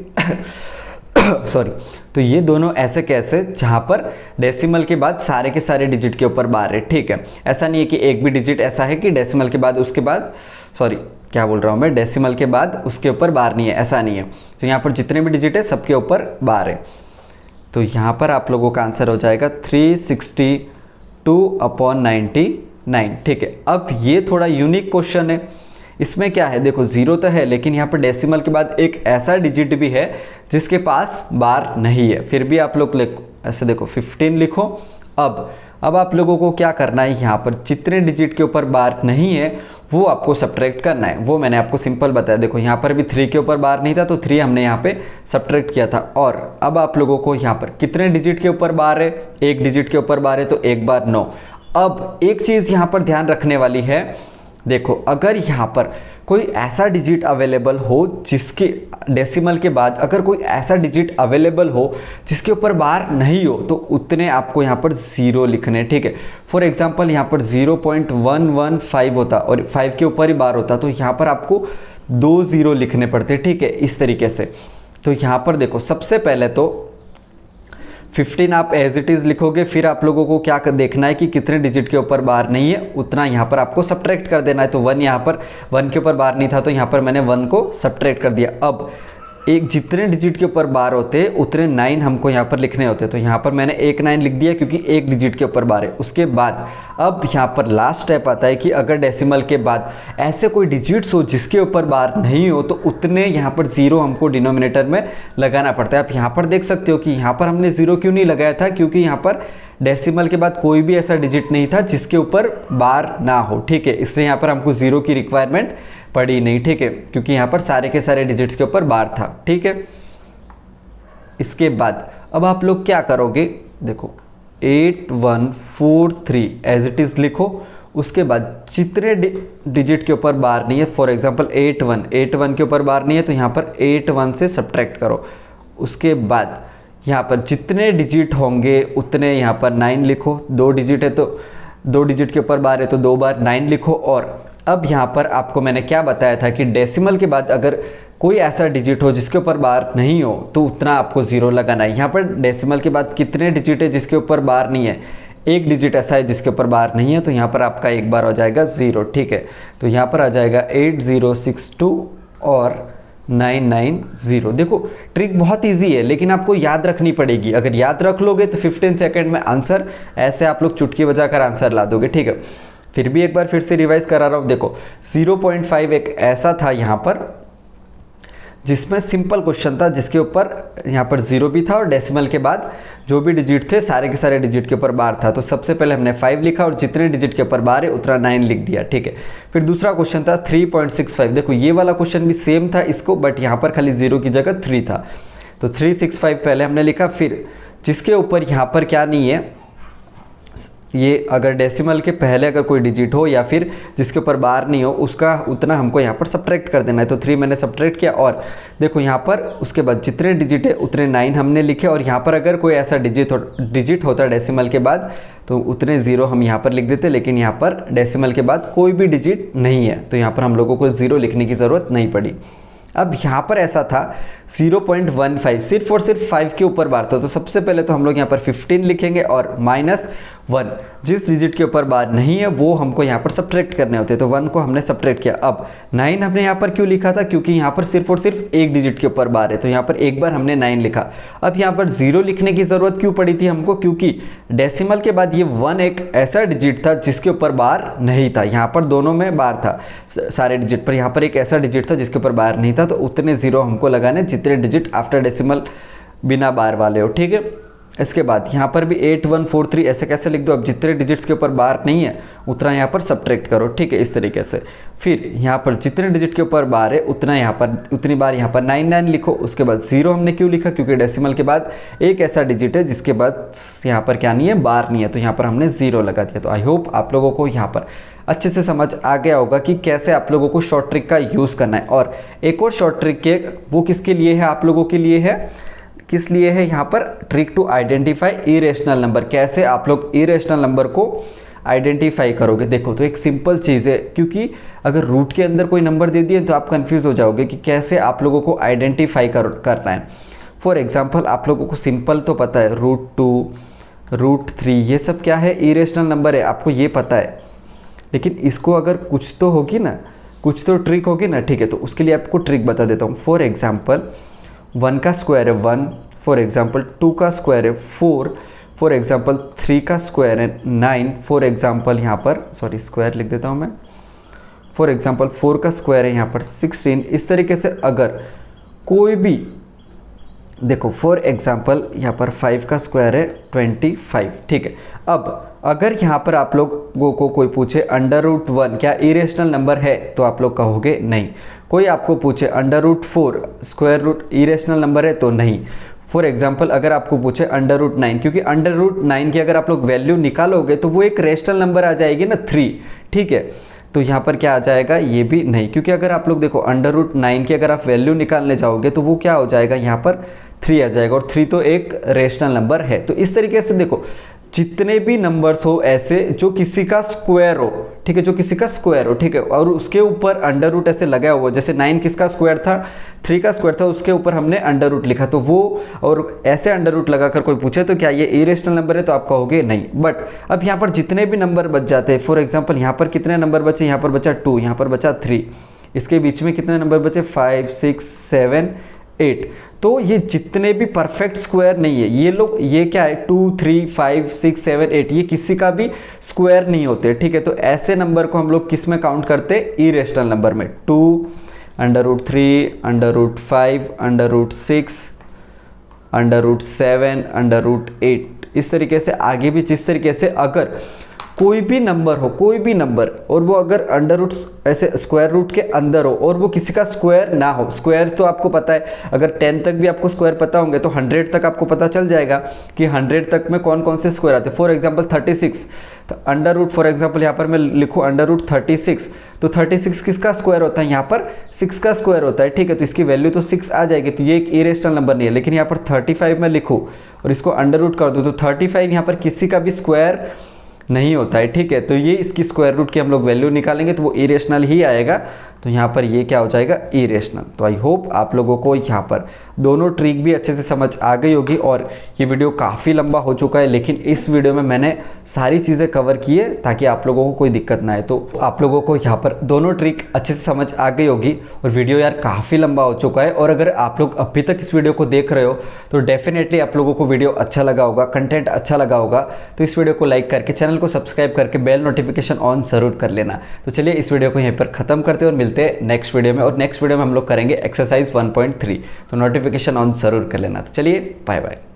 [SPEAKER 1] सॉरी, तो ये दोनों ऐसे कैसे जहाँ पर डेसिमल के बाद सारे के सारे डिजिट के ऊपर बार है, ठीक है। ऐसा नहीं है कि एक भी डिजिट ऐसा है कि डेसिमल के बाद उसके बाद, सॉरी क्या बोल रहा हूँ मैं, डेसिमल के बाद उसके ऊपर बार नहीं है, ऐसा नहीं है। तो यहाँ पर जितने भी डिजिट है सबके ऊपर बार है। तो यहाँ पर आप लोगों का आंसर हो जाएगा 362/99, ठीक है। अब ये थोड़ा यूनिक क्वेश्चन है, इसमें क्या है, देखो 0 तो है लेकिन यहाँ पर डेसिमल के बाद एक ऐसा डिजिट भी है जिसके पास बार नहीं है, फिर भी आप लोग ऐसे देखो 15 लिखो। अब आप लोगों को क्या करना है, यहाँ पर जितने डिजिट के ऊपर बार नहीं है वो आपको सब्ट्रैक्ट करना है। वो मैंने आपको सिंपल बताया, देखो यहाँ पर भी 3 के ऊपर बार नहीं था तो 3 हमने यहाँ पे सब्ट्रैक्ट किया था। और अब आप लोगों को यहाँ पर कितने डिजिट के ऊपर बार है, एक डिजिट के ऊपर बार है तो एक बार 9। अब एक चीज़ यहाँ पर ध्यान रखने वाली है, देखो अगर यहाँ पर कोई ऐसा डिजिट अवेलेबल हो जिसके डेसिमल के बाद अगर कोई ऐसा डिजिट अवेलेबल हो जिसके ऊपर बार नहीं हो तो उतने आपको यहाँ पर 0 लिखने, ठीक है। फॉर एग्जांपल यहाँ पर 0.115 होता और 5 के ऊपर ही बार होता तो यहाँ पर आपको 2 0 लिखने पड़ते, ठीक है, इस तरीके से। तो यहाँ पर देखो सबसे पहले तो 15 आप एज इट इज़ लिखोगे, फिर आप लोगों को क्या देखना है कि कितने डिजिट के ऊपर बार नहीं है उतना यहाँ पर आपको सब्ट्रैक्ट कर देना है। तो 1 यहाँ पर 1 के ऊपर बार नहीं था तो यहाँ पर मैंने 1 को सब्ट्रैक्ट कर दिया। अब एक जितने डिजिट के ऊपर बार होते उतने 9 हमको यहाँ पर लिखने होते, तो यहाँ पर मैंने एक 9 लिख दिया क्योंकि एक डिजिट के ऊपर बार है। उसके बाद अब यहाँ पर लास्ट स्टेप आता है कि अगर डेसिमल के बाद ऐसे कोई डिजिट्स हो जिसके ऊपर बार नहीं हो तो उतने यहाँ पर 0 हमको डिनोमिनेटर में लगाना पड़ता है। आप यहाँ पर देख सकते हो कि यहाँ पर हमने 0 क्यों नहीं लगाया था, क्योंकि यहाँ पर डेसिमल के बाद कोई भी ऐसा डिजिट नहीं था जिसके ऊपर बार ना हो, ठीक है। इसलिए यहाँ पर हमको 0 की रिक्वायरमेंट पड़ी नहीं, ठीक है, क्योंकि यहाँ पर सारे के सारे डिजिट्स के ऊपर बार था, ठीक है। इसके बाद अब आप लोग क्या करोगे, देखो 8143 एज इट इज़ लिखो। उसके बाद जितने डिजिट के ऊपर बार नहीं है, फॉर एग्जांपल 81 के ऊपर बार नहीं है तो यहाँ पर 81 से सब्ट्रैक्ट करो। उसके बाद यहाँ पर जितने डिजिट होंगे उतने यहाँ पर 9 लिखो। 2 डिजिट है तो 2 डिजिट के ऊपर बार है तो 2 बार 9 लिखो। और अब यहाँ पर आपको मैंने क्या बताया था कि डेसिमल के बाद अगर कोई ऐसा डिजिट हो जिसके ऊपर बार नहीं हो तो उतना आपको 0 लगाना है। यहाँ पर डेसिमल के बाद कितने डिजिट है जिसके ऊपर बार नहीं है, एक डिजिट ऐसा है जिसके ऊपर बार नहीं है तो यहाँ पर आपका एक बार हो जाएगा 0, ठीक है। तो यहाँ पर आ जाएगा 8062 और 990। देखो ट्रिक बहुत इजी है लेकिन आपको याद रखनी पड़ेगी। अगर याद रख लोगे तो 15 सेकंड में आंसर ऐसे आप लोग चुटकी बजाकर आंसर ला दोगे, ठीक है। फिर भी एक बार फिर से रिवाइज करा रहा हूँ। देखो 0.5 एक ऐसा था यहाँ पर जिसमें सिंपल क्वेश्चन था जिसके ऊपर यहाँ पर 0 भी था और डेसिमल के बाद जो भी डिजिट थे सारे के सारे डिजिट के ऊपर बार था। तो सबसे पहले हमने 5 लिखा और जितने डिजिट के ऊपर बार है उतना 9 लिख दिया, ठीक है। फिर दूसरा क्वेश्चन था 3.65। देखो ये वाला क्वेश्चन भी सेम था इसको, बट यहाँ पर खाली 0 की जगह 3 था। तो 365 पहले हमने लिखा, फिर जिसके ऊपर यहाँ पर क्या नहीं है, ये अगर डेसिमल के पहले अगर कोई डिजिट हो या फिर जिसके ऊपर बार नहीं हो उसका उतना हमको यहाँ पर सब्ट्रैक्ट कर देना है। तो 3 मैंने सब्ट्रैक्ट किया और देखो यहाँ पर उसके बाद जितने डिजिट है उतने 9 हमने लिखे और यहाँ पर अगर कोई ऐसा डिजिट होता है डेसिमल के बाद तो उतने 0 हम यहाँ पर लिख देते, लेकिन यहाँ पर डेसिमल के बाद कोई भी डिजिट नहीं है तो यहाँ पर हम लोगों को 0 लिखने की ज़रूरत नहीं पड़ी। अब यहाँ पर ऐसा था 0.15 सिर्फ और सिर्फ 5 के ऊपर बार था, तो सबसे पहले तो हम लोग यहाँ पर 15 लिखेंगे और -1 जिस डिजिट के ऊपर बार नहीं है वो हमको यहाँ पर सब्ट्रैक्ट करने होते हैं, तो 1 को हमने सब्ट्रैक्ट किया। अब 9 हमने यहाँ पर क्यों लिखा था, क्योंकि यहाँ पर सिर्फ और सिर्फ एक डिजिट के ऊपर बार है, तो यहाँ पर एक बार हमने 9 लिखा। अब यहाँ पर 0 लिखने की ज़रूरत क्यों पड़ी थी हमको, क्योंकि डेसिमल के बाद ये 1 एक ऐसा डिजिट था जिसके ऊपर बार नहीं था। यहाँ पर दोनों में बार था सारे डिजिट पर, यहाँ पर एक ऐसा डिजिट था जिसके ऊपर बार नहीं था, तो उतने 0 हमको लगाने जितने डिजिट आफ्टर डेसिमल बिना बार वाले हो। ठीक है, इसके बाद यहाँ पर भी 8143 ऐसे कैसे लिख दो, अब जितने डिजिट्स के ऊपर बार नहीं है उतना यहाँ पर सब्ट्रैक्ट करो। ठीक है, इस तरीके से फिर यहाँ पर जितने डिजिट के ऊपर बार है उतना यहाँ पर उतनी बार यहाँ पर 99 लिखो। उसके बाद 0 हमने क्यों लिखा, क्योंकि डेसिमल के बाद एक ऐसा डिजिट है जिसके बाद यहाँ पर क्या नहीं है, बार नहीं है, तो यहाँ पर हमने 0 लगा दिया। तो आई होप आप लोगों को यहाँ पर अच्छे से समझ आ गया होगा कि कैसे आप लोगों को शॉर्ट ट्रिक का यूज़ करना है। और एक और शॉर्ट ट्रिक के वो किसके लिए है, आप लोगों के लिए है। किस लिए है, यहाँ पर trick to identify irrational number, कैसे आप लोग इरेशनल नंबर को आइडेंटिफाई करोगे। देखो तो एक सिंपल चीज़ है, क्योंकि अगर रूट के अंदर कोई नंबर दे दिए तो आप कंफ्यूज हो जाओगे कि कैसे आप लोगों को आइडेंटिफाई करना है। फॉर एग्जांपल आप लोगों को सिंपल तो पता है √2 √3 ये सब क्या है, इरेशनल नंबर है, आपको ये पता है, लेकिन इसको अगर कुछ तो होगी ना, कुछ तो ट्रिक होगी ना। ठीक है, तो उसके लिए आपको ट्रिक बता देता हूँ। फॉर एग्जांपल 1 का स्क्वायर है 1, फॉर एग्जांपल 2 का स्क्वायर है 4, फॉर एग्जांपल 3 का स्क्वायर है 9, फॉर एग्जांपल यहाँ पर सॉरी स्क्वायर लिख देता हूँ मैं, फॉर एग्जांपल 4 का स्क्वायर है यहाँ पर 16। इस तरीके से अगर कोई भी देखो फॉर एग्जांपल यहाँ पर 5 का स्क्वायर है 25। ठीक है, अब अगर यहाँ पर आप लोगों को कोई पूछे √1 क्या इरेशनल नंबर है, तो आप लोग कहोगे नहीं। कोई आपको पूछे √4 स्क्वायर रूट इरेशनल नंबर है, तो नहीं। फॉर एग्जांपल अगर आपको पूछे √9, क्योंकि √9 की अगर आप लोग वैल्यू निकालोगे तो वो एक रेशनल नंबर आ जाएगी ना 3। ठीक है, तो यहाँ पर क्या आ जाएगा, ये भी नहीं, क्योंकि अगर आप लोग देखो √9 की अगर आप वैल्यू निकालने जाओगे तो वो क्या हो जाएगा, यहाँ पर 3 आ जाएगा, और 3 तो एक रेशनल नंबर है। तो इस तरीके से देखो जितने भी नंबर्स हो ऐसे जो किसी का स्क्वायर हो, ठीक है, जो किसी का स्क्वायर हो, ठीक है, और उसके ऊपर अंडर रूट ऐसे लगाया हुआ, जैसे 9 किसका स्क्वायर था, 3 का स्क्वायर था, उसके ऊपर हमने अंडर रूट लिखा, तो वो और ऐसे अंडर रूट लगाकर कोई पूछे तो क्या ये इरेशनल नंबर है, तो आप कहोगे नहीं। बट अब यहाँ पर जितने भी नंबर बच जाते हैं, फॉर एग्जाम्पल यहाँ पर कितने नंबर बचे, यहाँ पर बचा 2, यहाँ पर बचा 3, इसके बीच में कितने नंबर बचे 5 6 7 8, तो ये जितने भी परफेक्ट स्क्वायर नहीं है, ये लोग ये क्या है 2 3 5 6 7 8, ये किसी का भी स्क्वायर नहीं होते। ठीक है, तो ऐसे नंबर को हम लोग किस में काउंट करते हैं, इरेशनल नंबर में। 2 √3 √5 √6 √7 √8, इस तरीके से आगे भी जिस तरीके से अगर कोई भी नंबर हो, कोई भी नंबर, और वो अगर अंडर रूट ऐसे स्क्वायर रूट के अंदर हो और वो किसी का स्क्वायर ना हो, स्क्वायर तो आपको पता है, अगर 10 तक भी आपको स्क्वायर पता होंगे तो 100 तक आपको पता चल जाएगा कि 100 तक में कौन कौन से स्क्वायर आते हैं। फॉर एग्जांपल 36, तो अंडर रूट फॉर एग्जांपल यहाँ पर मैं लिखूँ अंडर रूट 36, तो 36 किसका स्क्वायर होता है, यहाँ पर 6 का स्क्वायर होता है। ठीक है, तो इसकी वैल्यू तो 6 आ जाएगी, तो ये एक इरेशनल नंबर नहीं है। लेकिन यहाँ पर 35 में लिखूँ और इसको अंडर रूट कर दूँ तो 35 यहाँ पर किसी का भी स्क्वायर नहीं होता है। ठीक है, तो ये इसकी स्क्वायर रूट की हम लोग वैल्यू निकालेंगे तो वो इरेशनल ही आएगा, तो यहाँ पर ये क्या हो जाएगा, इरेशनल। तो आई होप आप लोगों को यहाँ पर दोनों ट्रिक भी अच्छे से समझ आ गई होगी। और ये वीडियो काफ़ी लंबा हो चुका है, लेकिन इस वीडियो में मैंने सारी चीज़ें कवर की है ताकि आप लोगों को कोई दिक्कत ना आए। तो आप लोगों को यहाँ पर दोनों ट्रिक अच्छे से समझ आ गई होगी। और वीडियो यार काफ़ी लंबा हो चुका है, और अगर आप लोग अभी तक इस वीडियो को देख रहे हो तो डेफिनेटली आप लोगों को वीडियो अच्छा लगा होगा, कंटेंट अच्छा लगा होगा। तो इस वीडियो को लाइक करके, चैनल को सब्सक्राइब करके बेल नोटिफिकेशन ऑन ज़रूर कर लेना। तो चलिए इस वीडियो को यहीं पर ख़त्म करते हैं और मिलते हैं नेक्स्ट वीडियो में। और नेक्स्ट वीडियो में हम लोग करेंगे एक्सरसाइज 1.3, तो नोटिफिकेशन ऑन ज़रूर कर लेना। तो चलिए बाय बाय।